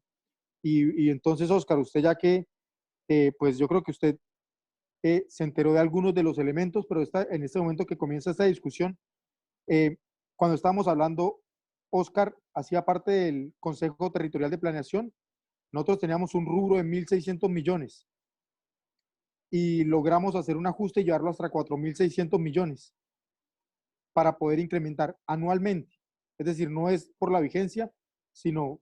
Y entonces, Óscar, usted ya que, pues yo creo que usted se enteró de algunos de los elementos, pero en este momento que comienza esta discusión, cuando estábamos hablando, Óscar hacía parte del Consejo Territorial de Planeación. Nosotros teníamos un rubro de 1.600 millones y logramos hacer un ajuste y llevarlo hasta 4.600 millones para poder incrementar anualmente. Es decir, no es por la vigencia, sino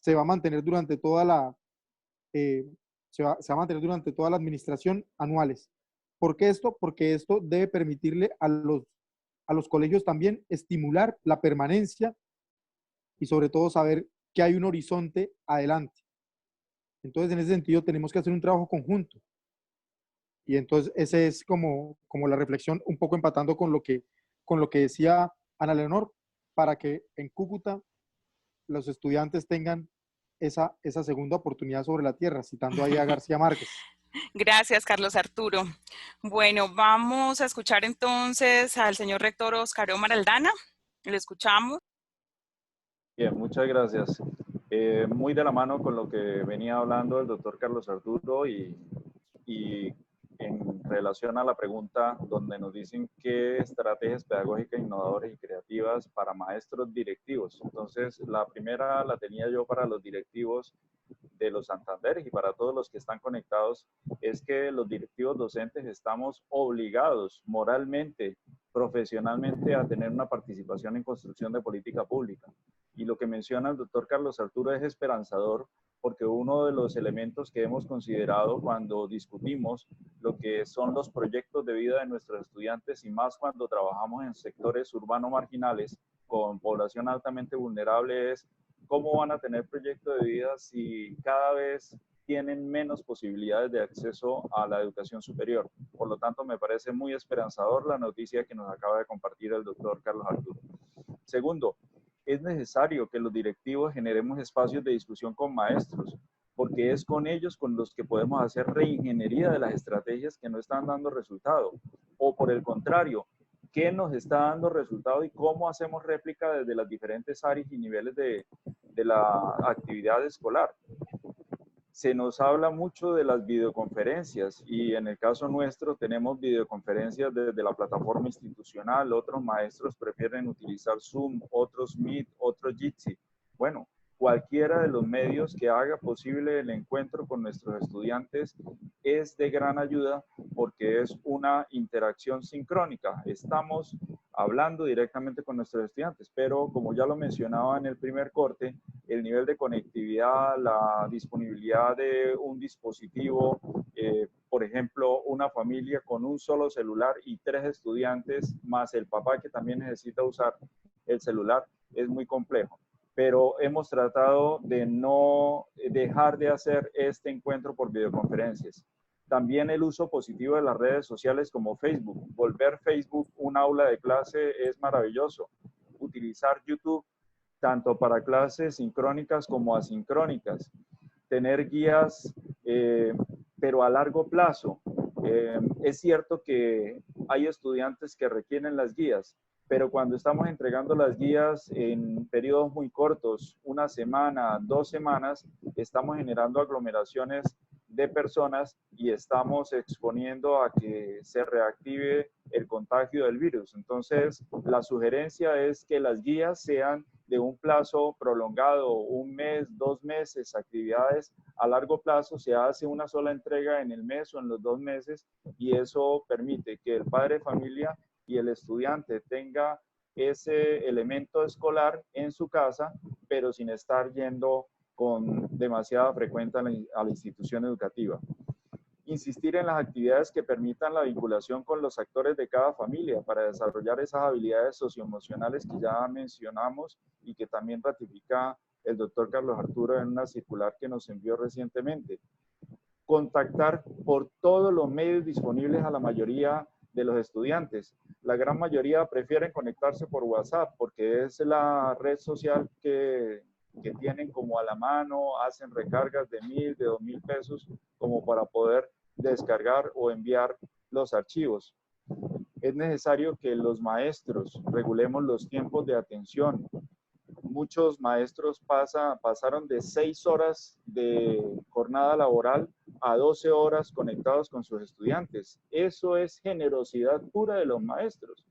se va a mantener durante toda la se va a mantener durante toda la administración anuales. ¿Por qué esto? Porque esto debe permitirle a los colegios también estimular la permanencia y sobre todo saber que hay un horizonte adelante. Entonces, en ese sentido, tenemos que hacer un trabajo conjunto. Y entonces, ese es como la reflexión, un poco empatando con lo que decía Ana Leonor, para que en Cúcuta los estudiantes tengan esa segunda oportunidad sobre la tierra, citando ahí a García Márquez. Gracias, Carlos Arturo. Bueno, vamos a escuchar entonces al señor rector Óscar Omar Aldana. Lo escuchamos. Bien, muchas gracias. Muy de la mano con lo que venía hablando el doctor Carlos Arturo y en relación a la pregunta donde nos dicen qué estrategias pedagógicas innovadoras y creativas para maestros directivos. Entonces, la primera la tenía yo para los directivos de los Santanderes y para todos los que están conectados, es que los directivos docentes estamos obligados moralmente, profesionalmente a tener una participación en construcción de política pública. Y lo que menciona el doctor Carlos Arturo es esperanzador porque uno de los elementos que hemos considerado cuando discutimos lo que son los proyectos de vida de nuestros estudiantes, y más cuando trabajamos en sectores urbanos marginales con población altamente vulnerable, es cómo van a tener proyectos de vida si cada vez tienen menos posibilidades de acceso a la educación superior. Por lo tanto, me parece muy esperanzador la noticia que nos acaba de compartir el doctor Carlos Arturo. Segundo, es necesario que los directivos generemos espacios de discusión con maestros, porque es con ellos con los que podemos hacer reingeniería de las estrategias que no están dando resultado. O por el contrario, ¿qué nos está dando resultado y cómo hacemos réplica desde las diferentes áreas y niveles de la actividad escolar? Se nos habla mucho de las videoconferencias y en el caso nuestro tenemos videoconferencias desde la plataforma institucional. Otros maestros prefieren utilizar Zoom, otros Meet, otros Jitsi. Bueno, cualquiera de los medios que haga posible el encuentro con nuestros estudiantes es de gran ayuda porque es una interacción sincrónica. Estamos hablando directamente con nuestros estudiantes, pero como ya lo mencionaba en el primer corte, el nivel de conectividad, la disponibilidad de un dispositivo, por ejemplo, una familia con un solo celular y 3 estudiantes, más el papá que también necesita usar el celular, es muy complejo. Pero hemos tratado de no dejar de hacer este encuentro por videoconferencias. También el uso positivo de las redes sociales como Facebook. Volver Facebook un aula de clase es maravilloso. Utilizar YouTube tanto para clases sincrónicas como asincrónicas. Tener guías, pero a largo plazo. Es cierto que hay estudiantes que requieren las guías, pero cuando estamos entregando las guías en periodos muy cortos, 1 semana, 2 semanas, estamos generando aglomeraciones de personas y estamos exponiendo a que se reactive el contagio del virus. Entonces, la sugerencia es que las guías sean de un plazo prolongado, 1 mes, 2 meses, actividades a largo plazo. Se hace una sola entrega en el mes o en los 2 meses y eso permite que el padre de familia y el estudiante tenga ese elemento escolar en su casa, pero sin estar yendo con demasiada frecuencia a la institución educativa. Insistir en las actividades que permitan la vinculación con los actores de cada familia para desarrollar esas habilidades socioemocionales que ya mencionamos y que también ratifica el doctor Carlos Arturo en una circular que nos envió recientemente. Contactar por todos los medios disponibles a la mayoría de los estudiantes. La gran mayoría prefieren conectarse por WhatsApp porque es la red social que tienen como a la mano, hacen recargas de 1,000, de 2,000 pesos como para poder descargar o enviar los archivos. Es necesario que los maestros regulemos los tiempos de atención. Muchos maestros pasaron de 6 horas de jornada laboral a 12 horas conectados con sus estudiantes. Eso es generosidad pura de los maestros.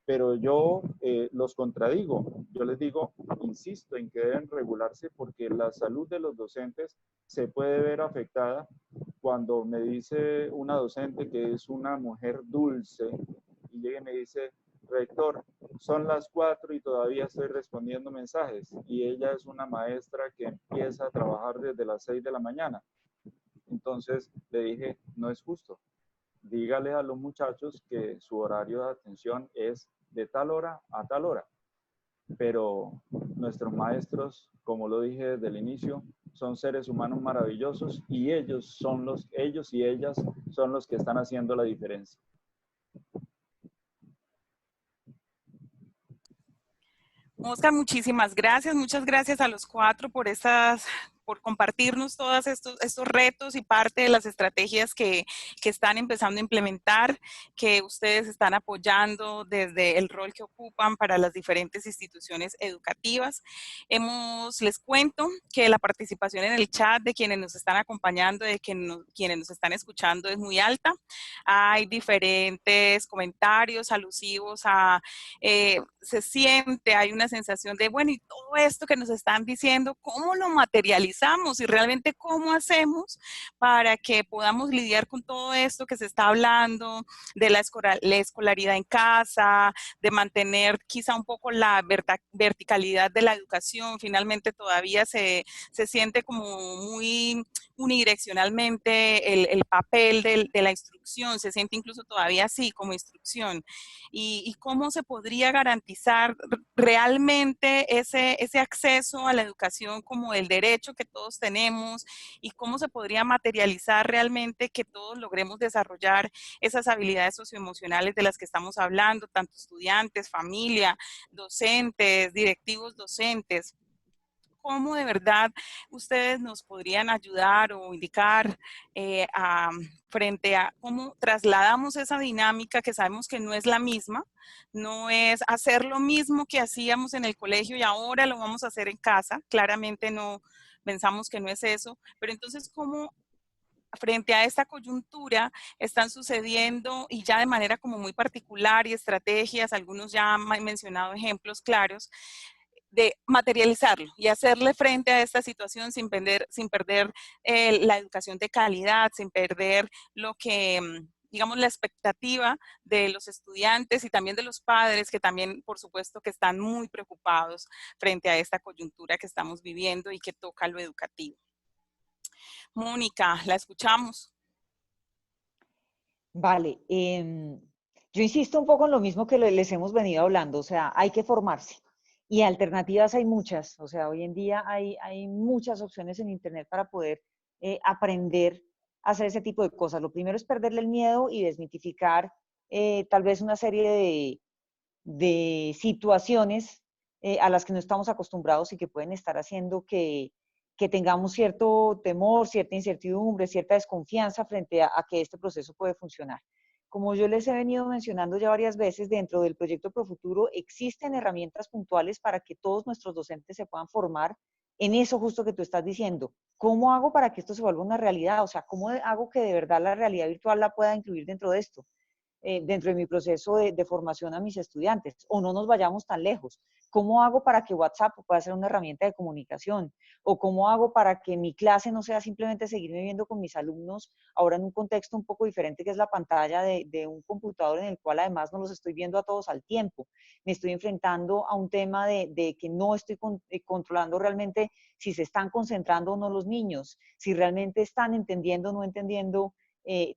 Pero yo los contradigo. Yo les digo, insisto en que deben regularse porque la salud de los docentes se puede ver afectada cuando me dice una docente que es una mujer dulce y llega y me dice, rector, son las 4 y todavía estoy respondiendo mensajes. Y ella es una maestra que empieza a trabajar desde las 6 de la mañana. Entonces le dije, no es justo. Dígale a los muchachos que su horario de atención es de tal hora a tal hora. Pero nuestros maestros, como lo dije desde el inicio, son seres humanos maravillosos y ellos y ellas son los que están haciendo la diferencia. Oscar, muchísimas gracias. Muchas gracias a los 4 por compartirnos todos estos retos y parte de las estrategias que están empezando a implementar, que ustedes están apoyando desde el rol que ocupan para las diferentes instituciones educativas. Les cuento que la participación en el chat de quienes nos están acompañando, de quienes nos están escuchando es muy alta. Hay diferentes comentarios alusivos a, se siente, hay una sensación de, bueno, y todo esto que nos están diciendo, ¿cómo lo materializamos pensamos y realmente cómo hacemos para que podamos lidiar con todo esto que se está hablando de la escolaridad en casa, de mantener quizá un poco la verticalidad de la educación. Finalmente todavía se siente como muy unidireccionalmente el papel de la instrucción, se siente incluso todavía así como instrucción. Y cómo se podría garantizar realmente ese acceso a la educación como el derecho que todos tenemos, y cómo se podría materializar realmente que todos logremos desarrollar esas habilidades socioemocionales de las que estamos hablando, tanto estudiantes, familia, docentes, directivos docentes. ¿Cómo de verdad ustedes nos podrían ayudar o indicar frente a cómo trasladamos esa dinámica que sabemos que no es la misma, no es hacer lo mismo que hacíamos en el colegio y ahora lo vamos a hacer en casa? Claramente no, pensamos que no es eso, pero entonces cómo frente a esta coyuntura están sucediendo, y ya de manera como muy particular, y estrategias, algunos ya han mencionado ejemplos claros, de materializarlo y hacerle frente a esta situación sin perder la educación de calidad, sin perder lo que, digamos, la expectativa de los estudiantes y también de los padres, que también, por supuesto, que están muy preocupados frente a esta coyuntura que estamos viviendo y que toca lo educativo. Mónica, la escuchamos. Vale, yo insisto un poco en lo mismo que les hemos venido hablando, o sea, hay que formarse y alternativas hay muchas, o sea, hoy en día hay muchas opciones en Internet para poder aprender a hacer ese tipo de cosas. Lo primero es perderle el miedo y desmitificar tal vez una serie de situaciones a las que no estamos acostumbrados y que pueden estar haciendo que tengamos cierto temor, cierta incertidumbre, cierta desconfianza frente a que este proceso puede funcionar. Como yo les he venido mencionando ya varias veces, dentro del proyecto Profuturo existen herramientas puntuales para que todos nuestros docentes se puedan formar en eso justo que tú estás diciendo. ¿Cómo hago para que esto se vuelva una realidad? O sea, ¿cómo hago que de verdad la realidad virtual la pueda incluir dentro de esto? Dentro de mi proceso de formación a mis estudiantes, o no nos vayamos tan lejos. ¿Cómo hago para que WhatsApp pueda ser una herramienta de comunicación? ¿O cómo hago para que mi clase no sea simplemente seguirme viendo con mis alumnos ahora en un contexto un poco diferente, que es la pantalla de un computador en el cual además no los estoy viendo a todos al tiempo? Me estoy enfrentando a un tema de que no estoy controlando realmente si se están concentrando o no los niños, si realmente están entendiendo o no entendiendo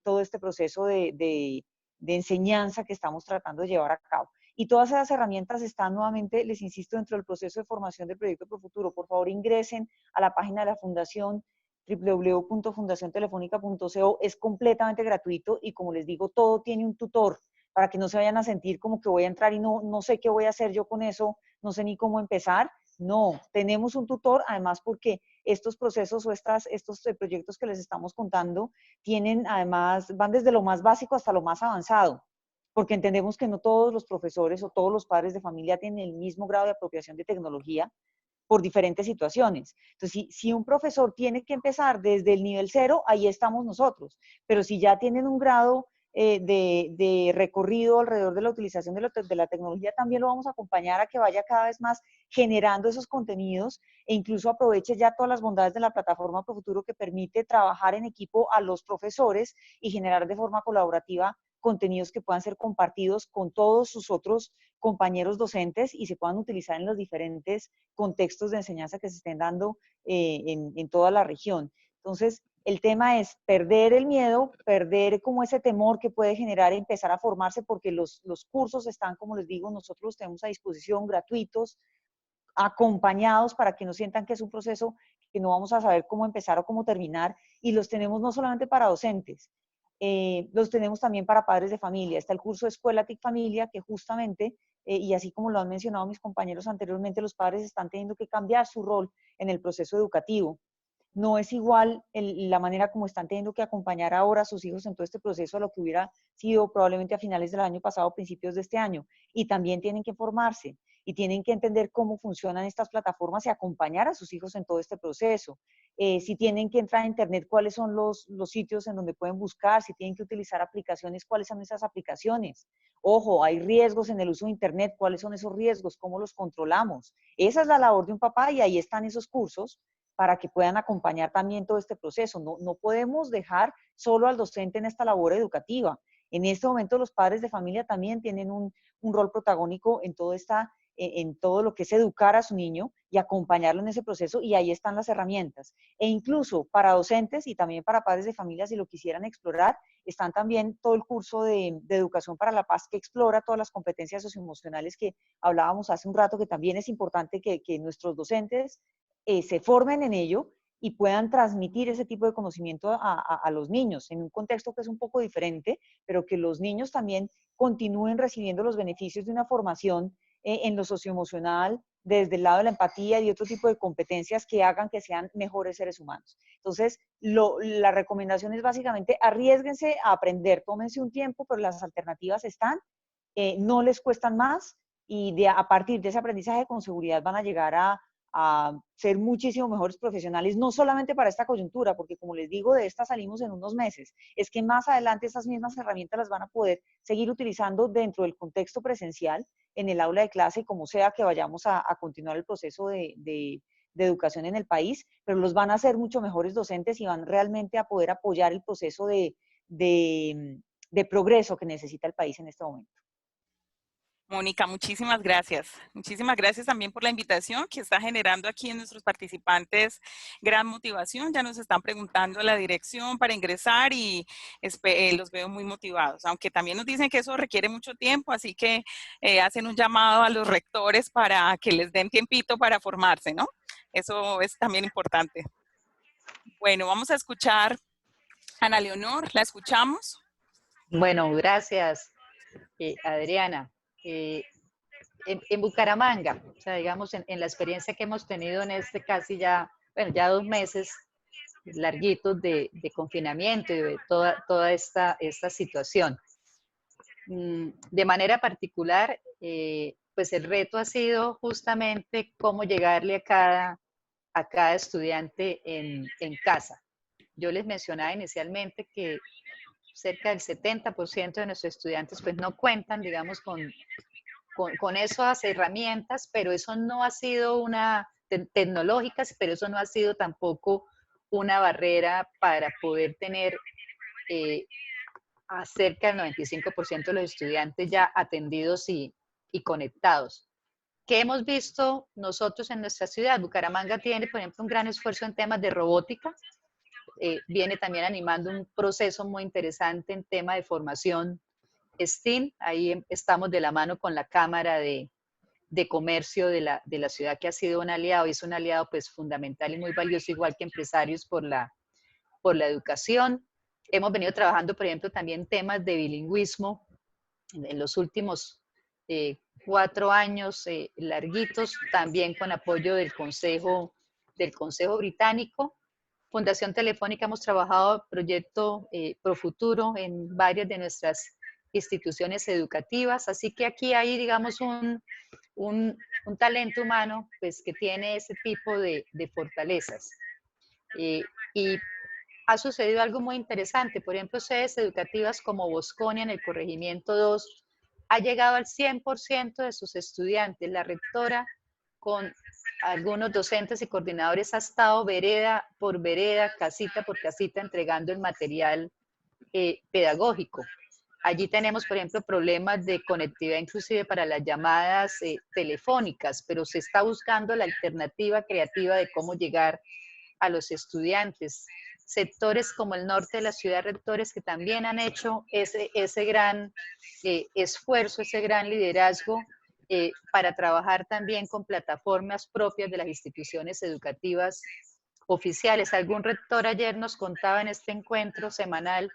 todo este proceso de enseñanza que estamos tratando de llevar a cabo. Y todas esas herramientas están nuevamente, les insisto, dentro del proceso de formación del Proyecto Profuturo. Por favor, ingresen a la página de la Fundación, www.fundaciontelefónica.co. Es completamente gratuito y, como les digo, todo tiene un tutor para que no se vayan a sentir como que voy a entrar y no sé qué voy a hacer yo con eso, no sé ni cómo empezar. No, tenemos un tutor, además porque estos procesos o estos proyectos que les estamos contando tienen, además, van desde lo más básico hasta lo más avanzado, porque entendemos que no todos los profesores o todos los padres de familia tienen el mismo grado de apropiación de tecnología por diferentes situaciones. Entonces, si un profesor tiene que empezar desde el nivel 0, ahí estamos nosotros, pero si ya tienen un grado de recorrido alrededor de la utilización de la tecnología, también lo vamos a acompañar a que vaya cada vez más generando esos contenidos e incluso aproveche ya todas las bondades de la plataforma Profuturo, que permite trabajar en equipo a los profesores y generar de forma colaborativa contenidos que puedan ser compartidos con todos sus otros compañeros docentes y se puedan utilizar en los diferentes contextos de enseñanza que se estén dando en toda la región. Entonces, el tema es perder el miedo, perder como ese temor que puede generar empezar a formarse, porque los cursos están, como les digo, nosotros los tenemos a disposición, gratuitos, acompañados, para que no sientan que es un proceso que no vamos a saber cómo empezar o cómo terminar, y los tenemos no solamente para docentes, los tenemos también para padres de familia. Está el curso de Escuela TIC Familia, que justamente, y así como lo han mencionado mis compañeros anteriormente, los padres están teniendo que cambiar su rol en el proceso educativo. No es igual la manera como están teniendo que acompañar ahora a sus hijos en todo este proceso a lo que hubiera sido probablemente a finales del año pasado, principios de este año. Y también tienen que formarse y tienen que entender cómo funcionan estas plataformas y acompañar a sus hijos en todo este proceso. Si tienen que entrar a Internet, cuáles son los sitios en donde pueden buscar, si tienen que utilizar aplicaciones, cuáles son esas aplicaciones. Ojo, hay riesgos en el uso de Internet, cuáles son esos riesgos, cómo los controlamos. Esa es la labor de un papá y ahí están esos cursos para que puedan acompañar también todo este proceso. No podemos dejar solo al docente en esta labor educativa. En este momento los padres de familia también tienen un rol protagónico en todo lo que es educar a su niño y acompañarlo en ese proceso, y ahí están las herramientas. E incluso para docentes y también para padres de familia, si lo quisieran explorar, están también todo el curso de Educación para la Paz, que explora todas las competencias socioemocionales que hablábamos hace un rato, que también es importante que nuestros docentes se formen en ello y puedan transmitir ese tipo de conocimiento a los niños, en un contexto que es un poco diferente, pero que los niños también continúen recibiendo los beneficios de una formación en lo socioemocional, desde el lado de la empatía y otro tipo de competencias que hagan que sean mejores seres humanos. Entonces, la recomendación es básicamente arriésguense a aprender, tómense un tiempo, pero las alternativas están, no les cuestan más, y a partir de ese aprendizaje con seguridad van a llegar a ser muchísimo mejores profesionales, no solamente para esta coyuntura, porque como les digo, de esta salimos en unos meses, es que más adelante esas mismas herramientas las van a poder seguir utilizando dentro del contexto presencial, en el aula de clase, como sea que vayamos a continuar el proceso de educación en el país, pero los van a hacer mucho mejores docentes y van realmente a poder apoyar el proceso de progreso que necesita el país en este momento. Mónica, muchísimas gracias. Muchísimas gracias también por la invitación, que está generando aquí en nuestros participantes gran motivación. Ya nos están preguntando la dirección para ingresar y los veo muy motivados, aunque también nos dicen que eso requiere mucho tiempo, así que hacen un llamado a los rectores para que les den tiempito para formarse, ¿no? Eso es también importante. Bueno, vamos a escuchar a Ana Leonor, ¿la escuchamos? Bueno, gracias, Adriana. En Bucaramanga, o sea, digamos, en la experiencia que hemos tenido en este casi ya 2 meses larguitos de confinamiento y de toda esta situación. De manera particular, pues el reto ha sido justamente cómo llegarle a cada estudiante en casa. Yo les mencionaba inicialmente que cerca del 70% de nuestros estudiantes pues no cuentan, digamos, con esas herramientas, pero eso no ha sido tecnológicas, pero eso no ha sido tampoco una barrera para poder tener a cerca del 95% de los estudiantes ya atendidos y conectados. ¿Qué hemos visto nosotros en nuestra ciudad? Bucaramanga tiene, por ejemplo, un gran esfuerzo en temas de robótica. Viene también animando un proceso muy interesante en tema de formación STEAM. Ahí estamos de la mano con la Cámara de Comercio de la ciudad, que ha sido un aliado, y es un aliado pues fundamental y muy valioso, igual que Empresarios por la educación. Hemos venido trabajando, por ejemplo, también temas de bilingüismo en los últimos 4 años larguitos, también con apoyo del Consejo Británico. Fundación Telefónica hemos trabajado proyecto Profuturo en varias de nuestras instituciones educativas, así que aquí hay, digamos, un talento humano pues, que tiene ese tipo de fortalezas. Y ha sucedido algo muy interesante, por ejemplo, sedes educativas como Bosconia en el Corregimiento 2 ha llegado al 100% de sus estudiantes. La rectora con algunos docentes y coordinadores ha estado vereda por vereda, casita por casita, entregando el material pedagógico. Allí tenemos, por ejemplo, problemas de conectividad inclusive para las llamadas telefónicas, pero se está buscando la alternativa creativa de cómo llegar a los estudiantes. Sectores como el norte de la ciudad, rectores que también han hecho ese gran esfuerzo, ese gran liderazgo para trabajar también con plataformas propias de las instituciones educativas oficiales. Algún rector ayer nos contaba en este encuentro semanal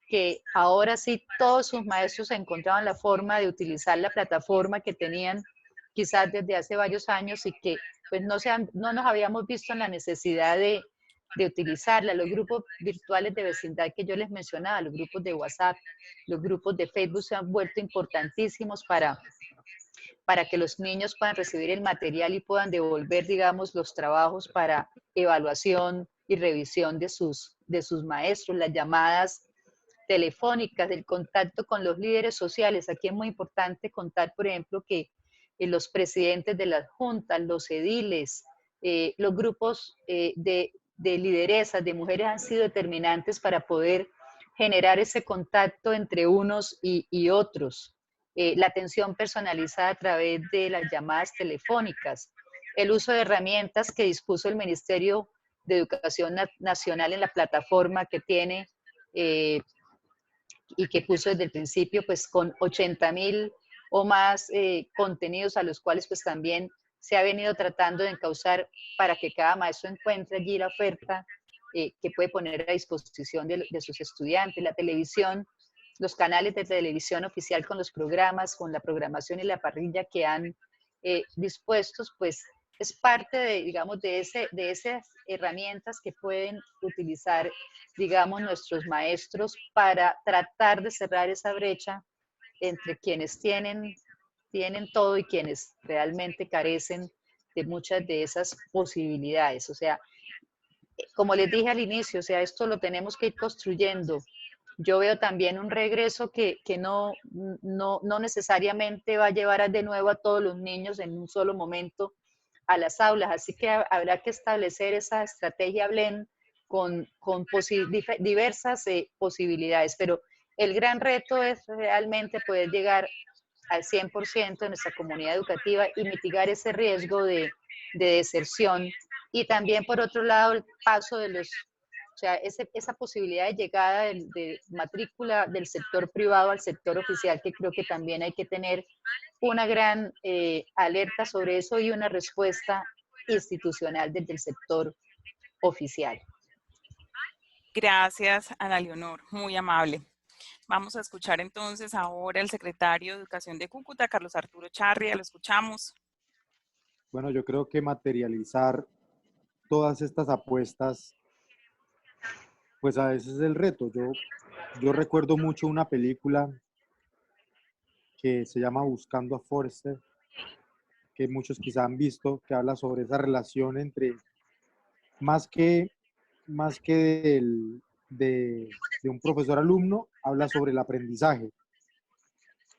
que ahora sí todos sus maestros encontraban la forma de utilizar la plataforma que tenían quizás desde hace varios años y que pues no nos habíamos visto en la necesidad de utilizarla. Los grupos virtuales de vecindad que yo les mencionaba, los grupos de WhatsApp, los grupos de Facebook se han vuelto importantísimos para que los niños puedan recibir el material y puedan devolver, digamos, los trabajos para evaluación y revisión de sus maestros, las llamadas telefónicas, del contacto con los líderes sociales. Aquí es muy importante contar, por ejemplo, que los presidentes de las juntas, los ediles, los grupos de lideresas, de mujeres han sido determinantes para poder generar ese contacto entre unos y otros. La atención personalizada a través de las llamadas telefónicas, el uso de herramientas que dispuso el Ministerio de Educación Nacional en la plataforma que tiene y que puso desde el principio, pues con 80.000 o más contenidos a los cuales pues también se ha venido tratando de encauzar para que cada maestro encuentre allí la oferta que puede poner a disposición de sus estudiantes. La televisión, los canales de televisión oficial con los programas, con la programación y la parrilla que han dispuestos, pues es parte de, digamos, de esas herramientas que pueden utilizar, digamos, nuestros maestros para tratar de cerrar esa brecha entre quienes tienen todo y quienes realmente carecen de muchas de esas posibilidades. O sea, como les dije al inicio, o sea, esto lo tenemos que ir construyendo. Yo veo también un regreso que no necesariamente va a llevar de nuevo a todos los niños en un solo momento a las aulas, así que habrá que establecer esa estrategia Blend con diversas posibilidades, pero el gran reto es realmente poder llegar al 100% de nuestra comunidad educativa y mitigar ese riesgo de deserción. Y también, por otro lado, el paso de los, o sea, esa posibilidad de llegada de matrícula del sector privado al sector oficial, que creo que también hay que tener una gran alerta sobre eso y una respuesta institucional desde el sector oficial. Gracias, Ana Leonor, muy amable. Vamos a escuchar entonces ahora al secretario de Educación de Cúcuta, Carlos Arturo Charria, lo escuchamos. Bueno, yo creo que materializar todas estas apuestas, pues a veces es el reto. Yo recuerdo mucho una película que se llama Buscando a Forrester, que muchos quizá han visto, que habla sobre esa relación entre, más que de un profesor alumno, habla sobre el aprendizaje.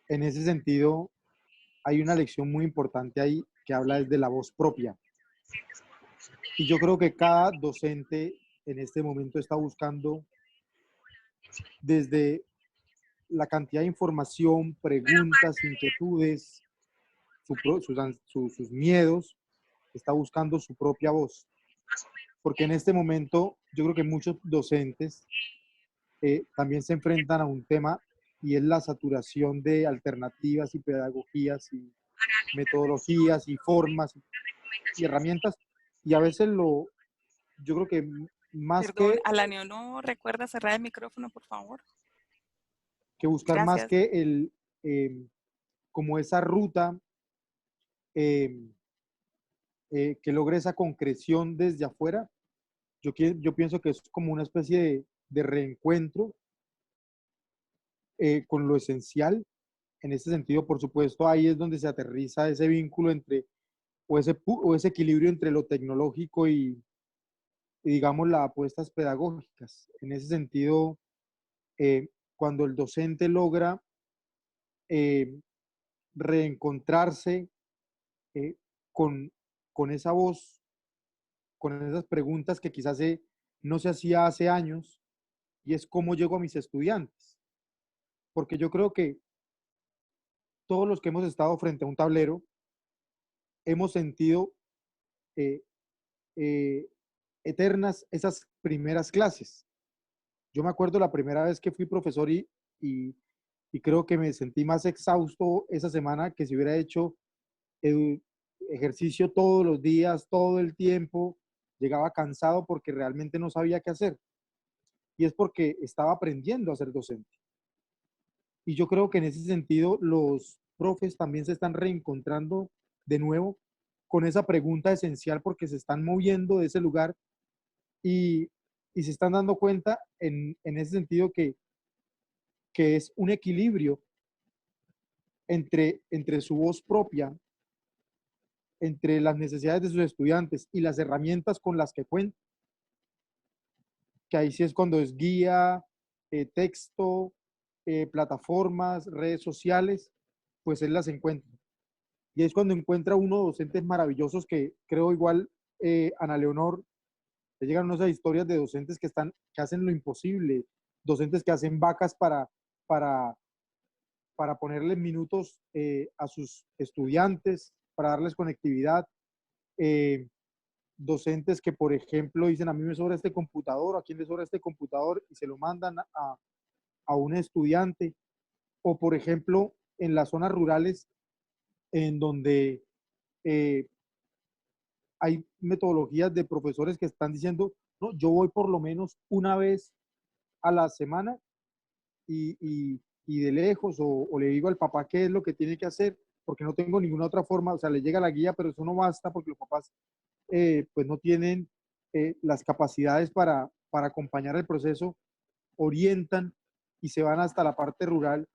En ese sentido, hay una lección muy importante ahí que habla desde la voz propia. Y yo creo que cada docente en este momento está buscando desde la cantidad de información, preguntas, inquietudes, sus miedos, está buscando su propia voz. Porque en este momento yo creo que muchos docentes también se enfrentan a un tema y es la saturación de alternativas y pedagogías y metodologías y formas y herramientas. Y a veces yo creo que más Perdón, que... Ana Leonor, ¿recuerda cerrar el micrófono, por favor? Que buscar Gracias. más que como esa ruta que logre esa concreción desde afuera. Yo pienso que es como una especie de reencuentro con lo esencial. En ese sentido, por supuesto, ahí es donde se aterriza ese vínculo entre, o ese equilibrio entre lo tecnológico y digamos, las apuestas pedagógicas. En ese sentido, cuando el docente logra reencontrarse eh, con, con esa voz, con esas preguntas que quizás no se hacía hace años, y es cómo llego a mis estudiantes. Porque yo creo que todos los que hemos estado frente a un tablero hemos sentido eh, eternas esas primeras clases. Yo me acuerdo la primera vez que fui profesor y creo que me sentí más exhausto esa semana que si hubiera hecho ejercicio todos los días, todo el tiempo. Llegaba cansado porque realmente no sabía qué hacer. Y es porque estaba aprendiendo a ser docente. Y yo creo que en ese sentido los profes también se están reencontrando de nuevo con esa pregunta esencial porque se están moviendo de ese lugar y se están dando cuenta en ese sentido que es un equilibrio entre su voz propia, entre las necesidades de sus estudiantes y las herramientas con las que cuentan, que ahí sí es cuando es guía, texto, plataformas, redes sociales, pues él las encuentra. Y es cuando encuentra uno docentes maravillosos que creo igual Ana Leonor, le llegan unas historias de docentes que hacen lo imposible, docentes que hacen vacas para ponerle minutos a sus estudiantes, para darles conectividad. Docentes que, por ejemplo, dicen, a mí me sobra este computador, ¿a quién le sobra este computador? Y se lo mandan a un estudiante. O, por ejemplo, en las zonas rurales, en donde hay metodologías de profesores que están diciendo, no, yo voy por lo menos una vez a la semana y de lejos, o le digo al papá qué es lo que tiene que hacer, porque no tengo ninguna otra forma, o sea, le llega la guía, pero eso no basta porque los papás pues no tienen las capacidades para acompañar el proceso, orientan y se van hasta la parte rural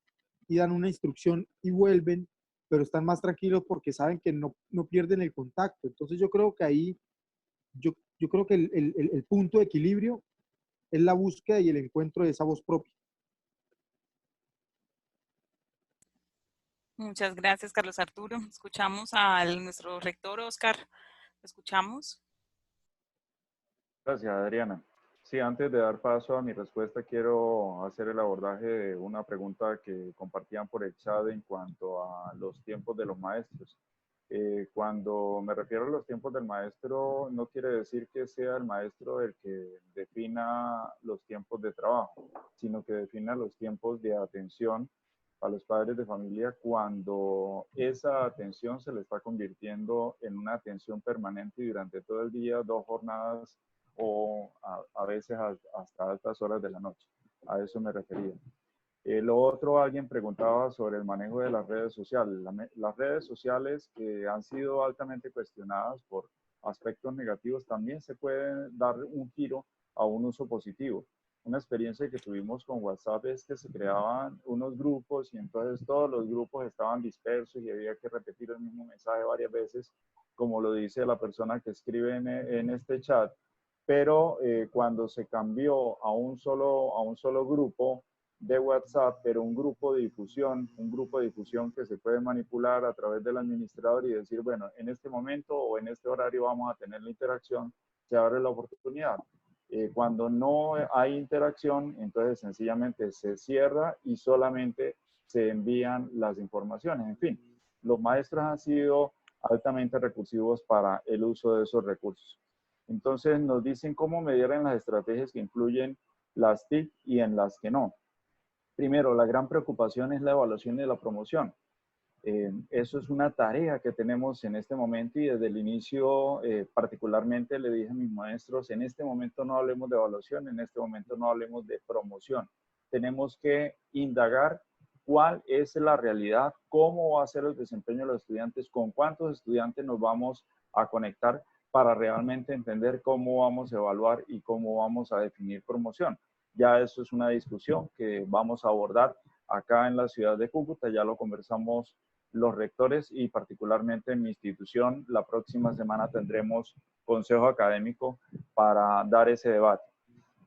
y dan una instrucción y vuelven, pero están más tranquilos porque saben que no pierden el contacto. Entonces yo creo que ahí, yo creo que el punto de equilibrio es la búsqueda y el encuentro de esa voz propia. Muchas gracias, Carlos Arturo. Escuchamos a nuestro rector, Oscar. ¿Escuchamos? Gracias, Adriana. Sí, antes de dar paso a mi respuesta, quiero hacer el abordaje de una pregunta que compartían por el chat en cuanto a los tiempos de los maestros. Cuando me refiero a los tiempos del maestro, no quiere decir que sea el maestro el que defina los tiempos de trabajo, sino que defina los tiempos de atención a los padres de familia cuando esa atención se le está convirtiendo en una atención permanente y durante todo el día, 2 jornadas o a veces hasta altas horas de la noche. A eso me refería. Lo otro, alguien preguntaba sobre el manejo de las redes sociales. Las redes sociales que han sido altamente cuestionadas por aspectos negativos también se puede dar un giro a un uso positivo. Una experiencia que tuvimos con WhatsApp es que se creaban unos grupos y entonces todos los grupos estaban dispersos y había que repetir el mismo mensaje varias veces, como lo dice la persona que escribe en este chat. Pero cuando se cambió a un solo grupo de WhatsApp, pero un grupo de difusión que se puede manipular a través del administrador y decir, bueno, en este momento o en este horario vamos a tener la interacción, se abre la oportunidad. Cuando no hay interacción, entonces sencillamente se cierra y solamente se envían las informaciones. En fin, los maestros han sido altamente recursivos para el uso de esos recursos. Entonces nos dicen cómo medir en las estrategias que incluyen las TIC y en las que no. Primero, la gran preocupación es la evaluación y la promoción. Eso es una tarea que tenemos en este momento y desde el inicio particularmente le dije a mis maestros, en este momento no hablemos de evaluación, en este momento no hablemos de promoción. Tenemos que indagar cuál es la realidad, cómo va a ser el desempeño de los estudiantes, con cuántos estudiantes nos vamos a conectar para realmente entender cómo vamos a evaluar y cómo vamos a definir promoción. Ya eso es una discusión que vamos a abordar acá en la ciudad de Cúcuta, ya lo conversamos los rectores y particularmente en mi institución. La próxima semana tendremos consejo académico para dar ese debate.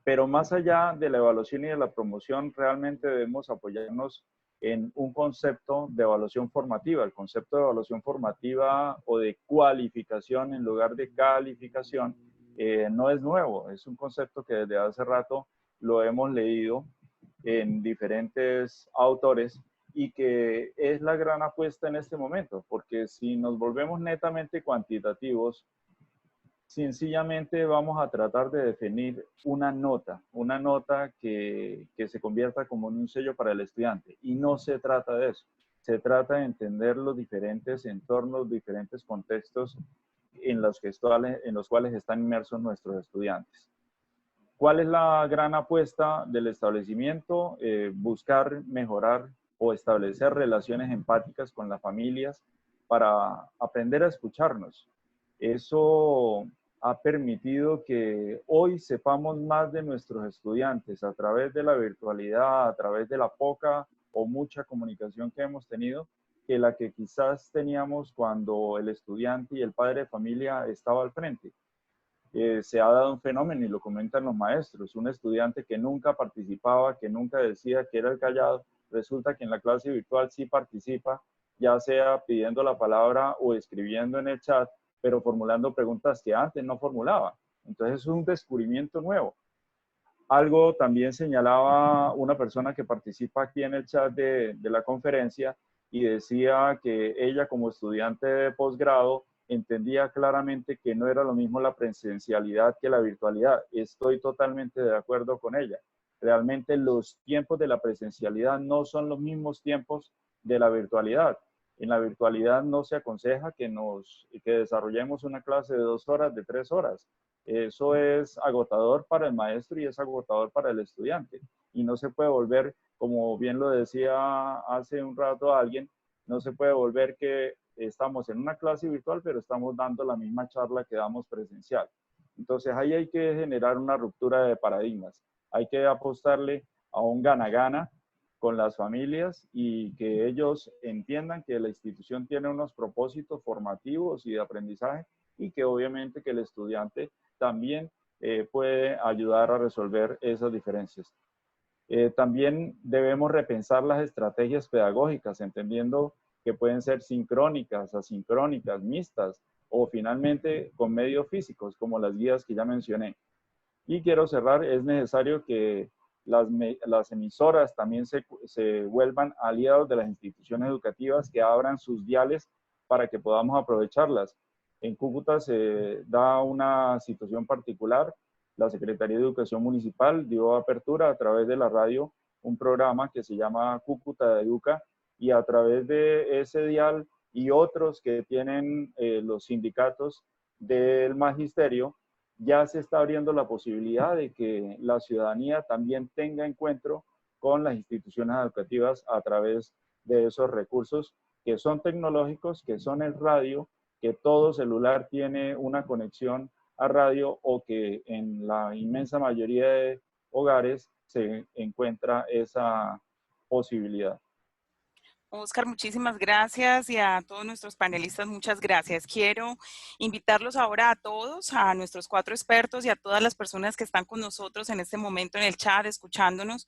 Pero más allá de la evaluación y de la promoción, realmente debemos apoyarnos en un concepto de evaluación formativa. El concepto de evaluación formativa o de cualificación en lugar de calificación no es nuevo, es un concepto que desde hace rato lo hemos leído en diferentes autores y que es la gran apuesta en este momento, porque si nos volvemos netamente cuantitativos, sencillamente vamos a tratar de definir una nota que se convierta como en un sello para el estudiante. Y no se trata de eso. Se trata de entender los diferentes entornos, diferentes contextos en los cuales están inmersos nuestros estudiantes. ¿Cuál es la gran apuesta del establecimiento? Buscar mejorar o establecer relaciones empáticas con las familias para aprender a escucharnos. Eso ha permitido que hoy sepamos más de nuestros estudiantes a través de la virtualidad, a través de la poca o mucha comunicación que hemos tenido, que la que quizás teníamos cuando el estudiante y el padre de familia estaba al frente. Se ha dado un fenómeno y lo comentan los maestros. Un estudiante que nunca participaba, que nunca decía que era el callado, resulta que en la clase virtual sí participa, ya sea pidiendo la palabra o escribiendo en el chat, pero formulando preguntas que antes no formulaba. Entonces es un descubrimiento nuevo. Algo también señalaba una persona que participa aquí en el chat de la conferencia y decía que ella como estudiante de posgrado entendía claramente que no era lo mismo la presencialidad que la virtualidad. Estoy totalmente de acuerdo con ella. Realmente los tiempos de la presencialidad no son los mismos tiempos de la virtualidad. En la virtualidad no se aconseja que desarrollemos una clase de 2 horas, de 3 horas. Eso es agotador para el maestro y es agotador para el estudiante. Y no se puede volver, como bien lo decía hace un rato alguien, no se puede volver que estamos en una clase virtual, pero estamos dando la misma charla que damos presencial. Entonces ahí hay que generar una ruptura de paradigmas. Hay que apostarle a un gana-gana con las familias y que ellos entiendan que la institución tiene unos propósitos formativos y de aprendizaje y que obviamente que el estudiante también puede ayudar a resolver esas diferencias. También debemos repensar las estrategias pedagógicas, entendiendo que pueden ser sincrónicas, asincrónicas, mixtas o finalmente con medios físicos, como las guías que ya mencioné. Y quiero cerrar, es necesario que las emisoras también se vuelvan aliados de las instituciones educativas, que abran sus diales para que podamos aprovecharlas. En Cúcuta se da una situación particular. La Secretaría de Educación Municipal dio apertura a través de la radio un programa que se llama Cúcuta Educa, y a través de ese dial y otros que tienen los sindicatos del magisterio, ya se está abriendo la posibilidad de que la ciudadanía también tenga encuentro con las instituciones educativas a través de esos recursos que son tecnológicos, que son el radio, que todo celular tiene una conexión a radio o que en la inmensa mayoría de hogares se encuentra esa posibilidad. Oscar, muchísimas gracias, y a todos nuestros panelistas, muchas gracias. Quiero invitarlos ahora a todos, a nuestros 4 expertos y a todas las personas que están con nosotros en este momento en el chat escuchándonos,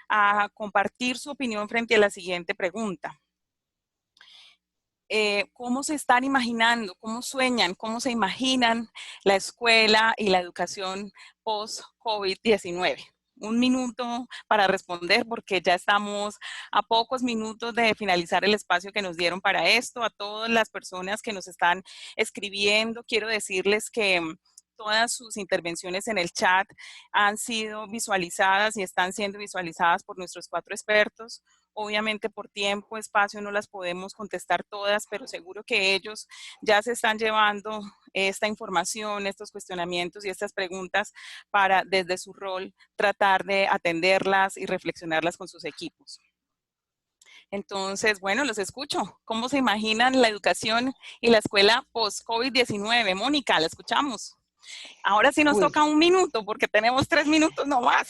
a compartir su opinión frente a la siguiente pregunta. ¿Cómo se están imaginando, cómo sueñan, cómo se imaginan la escuela y la educación post-COVID-19? Un minuto para responder, porque ya estamos a pocos minutos de finalizar el espacio que nos dieron para esto. A todas las personas que nos están escribiendo, quiero decirles que todas sus intervenciones en el chat han sido visualizadas y están siendo visualizadas por nuestros 4 expertos. Obviamente por tiempo, espacio, no las podemos contestar todas, pero seguro que ellos ya se están llevando esta información, estos cuestionamientos y estas preguntas para, desde su rol, tratar de atenderlas y reflexionarlas con sus equipos. Entonces, bueno, los escucho. ¿Cómo se imaginan la educación y la escuela post-COVID-19? Mónica, la escuchamos. Ahora sí nos toca un minuto, porque tenemos 3 minutos nomás.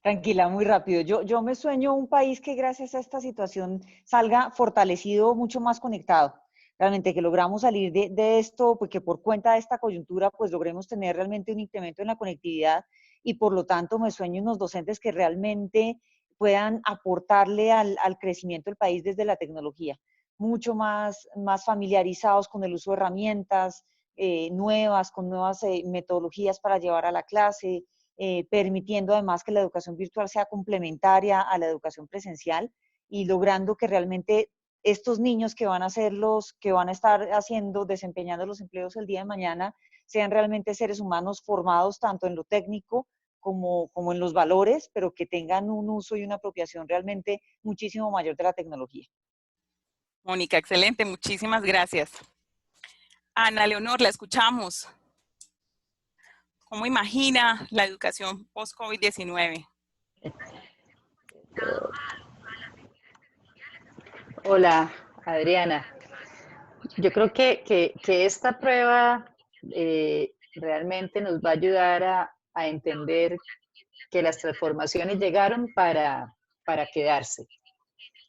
Tranquila, muy rápido. Yo me sueño un país que gracias a esta situación salga fortalecido, mucho más conectado. Realmente que logramos salir de esto, porque por cuenta de esta coyuntura, pues logremos tener realmente un incremento en la conectividad, y por lo tanto me sueño unos docentes que realmente puedan aportarle al crecimiento del país desde la tecnología, mucho más familiarizados con el uso de herramientas nuevas, con nuevas metodologías para llevar a la clase, permitiendo además que la educación virtual sea complementaria a la educación presencial, y logrando que realmente estos niños que van a ser los que van a estar desempeñando los empleos el día de mañana, sean realmente seres humanos formados tanto en lo técnico como en los valores, pero que tengan un uso y una apropiación realmente muchísimo mayor de la tecnología. Mónica, excelente, muchísimas gracias. Ana Leonor, la escuchamos. ¿Cómo imagina la educación post-COVID-19? Hola, Adriana. Yo creo que esta prueba realmente nos va a ayudar a entender que las transformaciones llegaron para quedarse.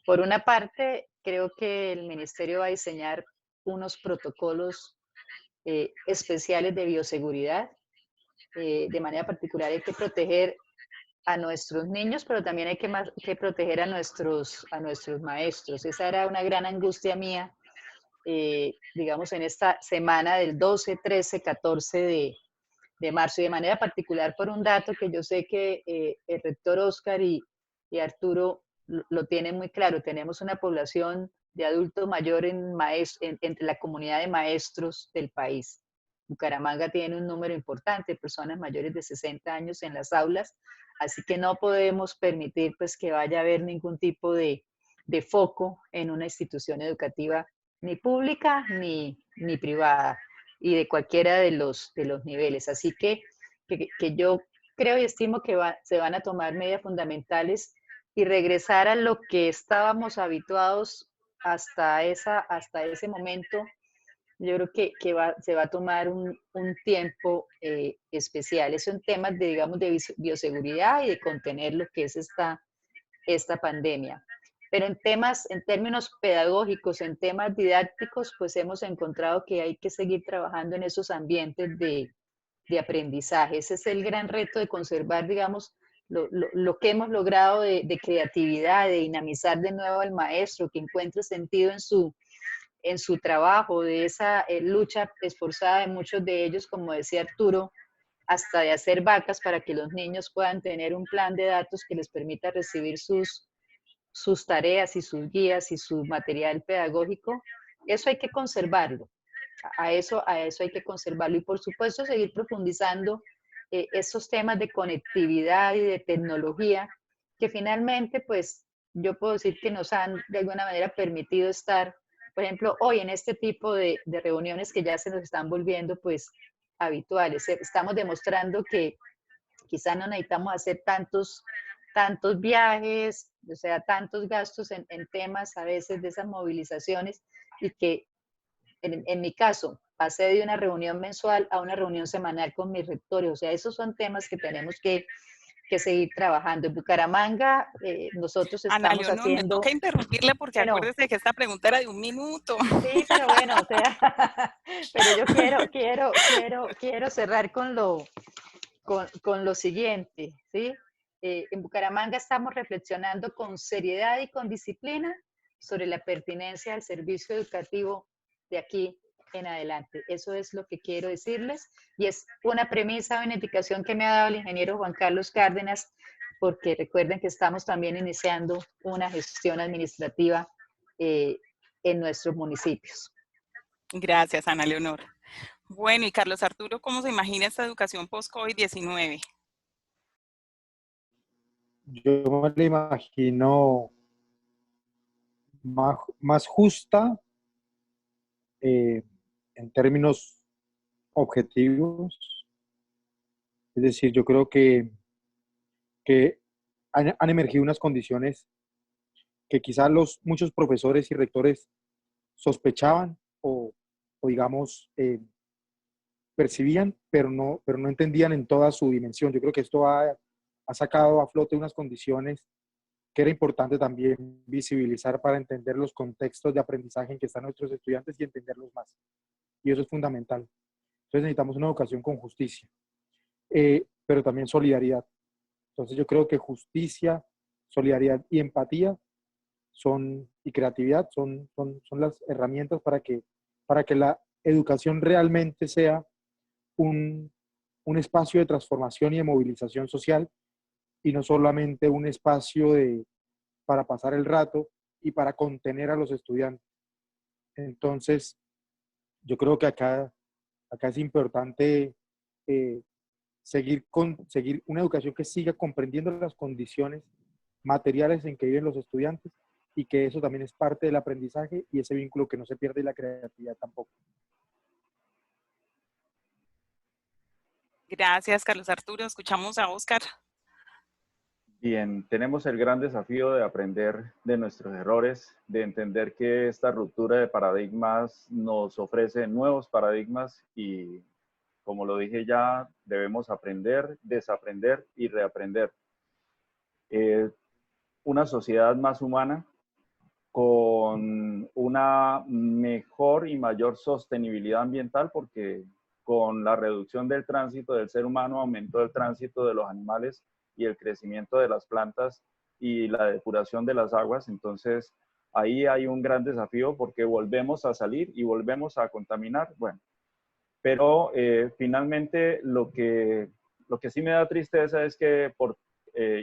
Por una parte, creo que el Ministerio va a diseñar unos protocolos especiales de bioseguridad. De manera particular hay que proteger a nuestros niños, pero también hay que proteger a nuestros maestros. Esa era una gran angustia mía, digamos, en esta semana del 12, 13, 14 de marzo, y de manera particular por un dato que yo sé que el rector Oscar y Arturo lo tienen muy claro. Tenemos una población de adultos mayor entre la comunidad de maestros del país. Bucaramanga tiene un número importante de personas mayores de 60 años en las aulas, así que no podemos permitir pues, que vaya a haber ningún tipo de foco en una institución educativa ni pública ni privada, y de cualquiera de los niveles. Así que yo creo y estimo que se van a tomar medidas fundamentales y regresar a lo que estábamos habituados hasta ese momento. Yo creo que se va a tomar un tiempo especial. Eso en temas de, digamos, de bioseguridad y de contener lo que es esta pandemia. Pero en términos pedagógicos, en temas didácticos, pues hemos encontrado que hay que seguir trabajando en esos ambientes de aprendizaje. Ese es el gran reto, de conservar, digamos, lo que hemos logrado de creatividad, de dinamizar de nuevo al maestro, que encuentre sentido en su trabajo, de esa lucha esforzada de muchos de ellos, como decía Arturo, hasta de hacer vacas para que los niños puedan tener un plan de datos que les permita recibir sus tareas y sus guías y su material pedagógico. Eso hay que conservarlo. A eso hay que conservarlo, y por supuesto seguir profundizando esos temas de conectividad y de tecnología que finalmente, pues yo puedo decir que nos han de alguna manera permitido estar, por ejemplo, hoy en este tipo de reuniones que ya se nos están volviendo pues habituales. Estamos demostrando que quizá no necesitamos hacer tantos viajes, o sea, tantos gastos en temas a veces de esas movilizaciones, y que en mi caso, pasé de una reunión mensual a una reunión semanal con mis rectores. O sea, esos son temas que tenemos que seguir trabajando. En Bucaramanga, nosotros Ana estamos Leonor, me haciendo... toca interrumpirle porque Bueno, acuérdese que esta pregunta era de 1 minuto. sí, pero bueno, o sea, pero yo quiero cerrar con lo siguiente, ¿sí? En Bucaramanga estamos reflexionando con seriedad y con disciplina sobre la pertinencia del servicio educativo de aquí en adelante. Eso es lo que quiero decirles, y es una premisa, una indicación que me ha dado el ingeniero Juan Carlos Cárdenas, porque recuerden que estamos también iniciando una gestión administrativa en nuestros municipios. Gracias, Ana Leonor. Bueno, y Carlos Arturo, ¿cómo se imagina esta educación post-COVID-19? Yo me la imagino más justa en términos objetivos. Es decir, yo creo que han emergido unas condiciones que quizás muchos profesores y rectores sospechaban o digamos, percibían, pero no entendían en toda su dimensión. Yo creo que esto ha sacado a flote unas condiciones que era importante también visibilizar para entender los contextos de aprendizaje en que están nuestros estudiantes y entenderlos más. Y eso es fundamental. Entonces necesitamos una educación con justicia, pero también solidaridad. Entonces yo creo que justicia, solidaridad y empatía y creatividad son las herramientas para que la educación realmente sea un espacio de transformación y de movilización social, y no solamente un espacio para pasar el rato y para contener a los estudiantes. Entonces, yo creo que acá es importante seguir una educación que siga comprendiendo las condiciones materiales en que viven los estudiantes, y que eso también es parte del aprendizaje, y ese vínculo que no se pierde, y la creatividad tampoco. Gracias, Carlos Arturo. Escuchamos a Oscar. Bien, tenemos el gran desafío de aprender de nuestros errores, de entender que esta ruptura de paradigmas nos ofrece nuevos paradigmas, y como lo dije ya, debemos aprender, desaprender y reaprender. Una sociedad más humana, con una mejor y mayor sostenibilidad ambiental, porque con la reducción del tránsito del ser humano aumentó el tránsito de los animales y el crecimiento de las plantas y la depuración de las aguas. Entonces ahí hay un gran desafío porque volvemos a salir y volvemos a contaminar. Bueno, pero finalmente lo que sí me da tristeza es que por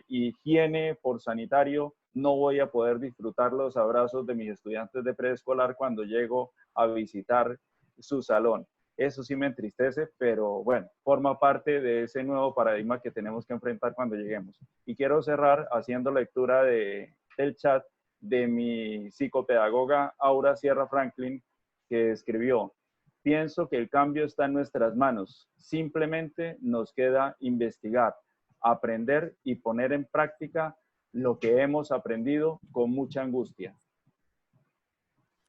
higiene, por sanitario, no voy a poder disfrutar los abrazos de mis estudiantes de preescolar cuando llego a visitar su salón. Eso sí me entristece, pero bueno, forma parte de ese nuevo paradigma que tenemos que enfrentar cuando lleguemos. Y quiero cerrar haciendo lectura del chat de mi psicopedagoga Aura Sierra Franklin, que escribió: pienso que el cambio está en nuestras manos, simplemente nos queda investigar, aprender y poner en práctica lo que hemos aprendido con mucha angustia.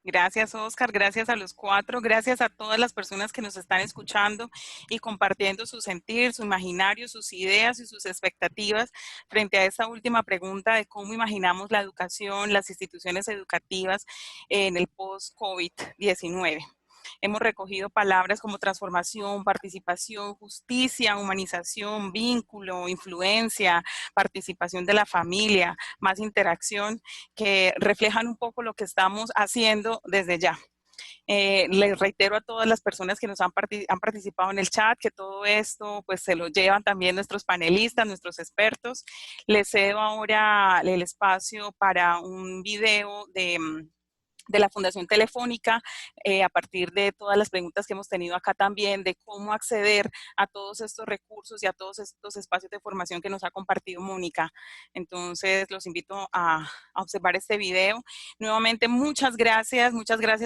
Gracias, Oscar. Gracias a los 4. Gracias a todas las personas que nos están escuchando y compartiendo su sentir, su imaginario, sus ideas y sus expectativas frente a esta última pregunta de cómo imaginamos la educación, las instituciones educativas en el post-COVID-19. Hemos recogido palabras como transformación, participación, justicia, humanización, vínculo, influencia, participación de la familia, más interacción, que reflejan un poco lo que estamos haciendo desde ya. Les reitero a todas las personas que nos han participado en el chat que todo esto pues se lo llevan también nuestros panelistas, nuestros expertos. Les cedo ahora el espacio para un video de la Fundación Telefónica, a partir de todas las preguntas que hemos tenido acá también, de cómo acceder a todos estos recursos y a todos estos espacios de formación que nos ha compartido Mónica. Entonces, los invito a observar este video. Nuevamente, muchas gracias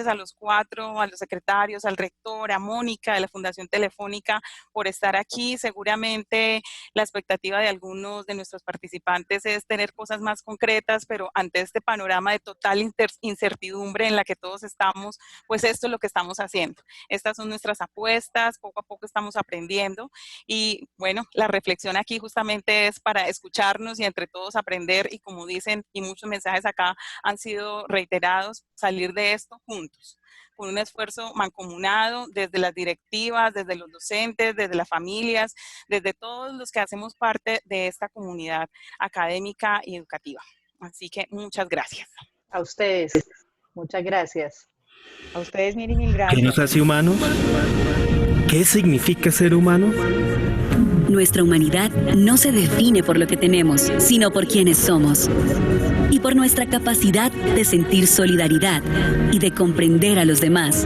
a los 4, a los secretarios, al rector, a Mónica de la Fundación Telefónica por estar aquí. Seguramente la expectativa de algunos de nuestros participantes es tener cosas más concretas, pero ante este panorama de total incertidumbre en la que todos estamos, pues esto es lo que estamos haciendo. Estas son nuestras apuestas, poco a poco estamos aprendiendo y bueno, la reflexión aquí justamente es para escucharnos y entre todos aprender y como dicen y muchos mensajes acá han sido reiterados, salir de esto juntos, con un esfuerzo mancomunado desde las directivas, desde los docentes, desde las familias, desde todos los que hacemos parte de esta comunidad académica y educativa. Así que muchas gracias. A ustedes. Muchas gracias. A ustedes mil ¿Qué gracias. nos hace humanos? ¿Qué significa ser humano? Nuestra humanidad no se define por lo que tenemos, sino por quienes somos. Y por nuestra capacidad de sentir solidaridad y de comprender a los demás.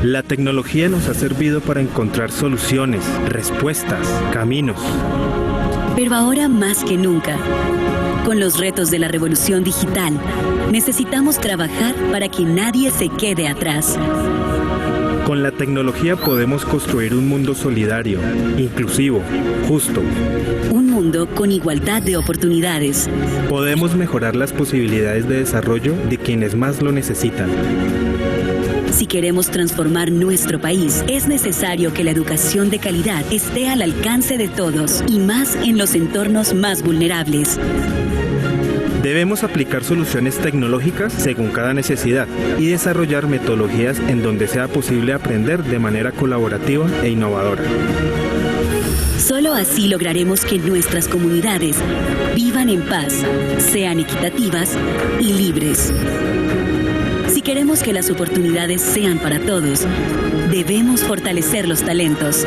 La tecnología nos ha servido para encontrar soluciones, respuestas, caminos. Pero ahora más que nunca, con los retos de la revolución digital, necesitamos trabajar para que nadie se quede atrás. Con la tecnología podemos construir un mundo solidario, inclusivo, justo. Un mundo con igualdad de oportunidades. Podemos mejorar las posibilidades de desarrollo de quienes más lo necesitan. Si queremos transformar nuestro país, es necesario que la educación de calidad esté al alcance de todos y más en los entornos más vulnerables. Debemos aplicar soluciones tecnológicas según cada necesidad y desarrollar metodologías en donde sea posible aprender de manera colaborativa e innovadora. Solo así lograremos que nuestras comunidades vivan en paz, sean equitativas y libres. Si queremos que las oportunidades sean para todos, debemos fortalecer los talentos.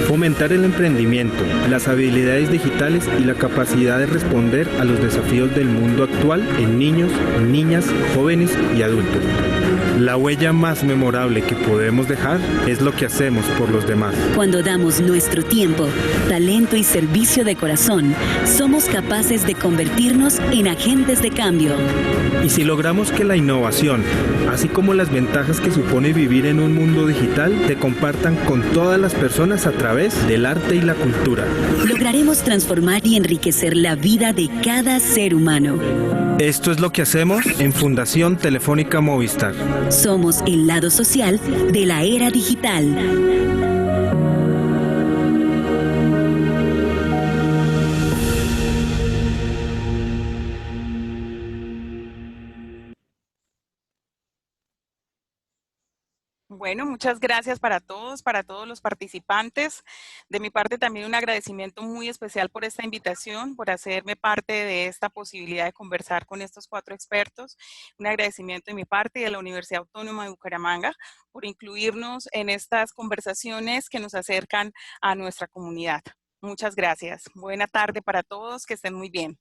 Fomentar el emprendimiento, las habilidades digitales y la capacidad de responder a los desafíos del mundo actual en niños, niñas, jóvenes y adultos. La huella más memorable que podemos dejar es lo que hacemos por los demás. Cuando damos nuestro tiempo, talento y servicio de corazón, somos capaces de convertirnos en agentes de cambio. Y si logramos que la innovación, así como las ventajas que supone vivir en un mundo digital, se compartan con todas las personas a través del arte y la cultura, lograremos transformar y enriquecer la vida de cada ser humano. Esto es lo que hacemos en Fundación Telefónica Movistar. Somos el lado social de la era digital. Bueno, muchas gracias para todos los participantes. De mi parte también un agradecimiento muy especial por esta invitación, por hacerme parte de esta posibilidad de conversar con estos 4 expertos. Un agradecimiento de mi parte y de la Universidad Autónoma de Bucaramanga por incluirnos en estas conversaciones que nos acercan a nuestra comunidad. Muchas gracias. Buena tarde para todos, que estén muy bien.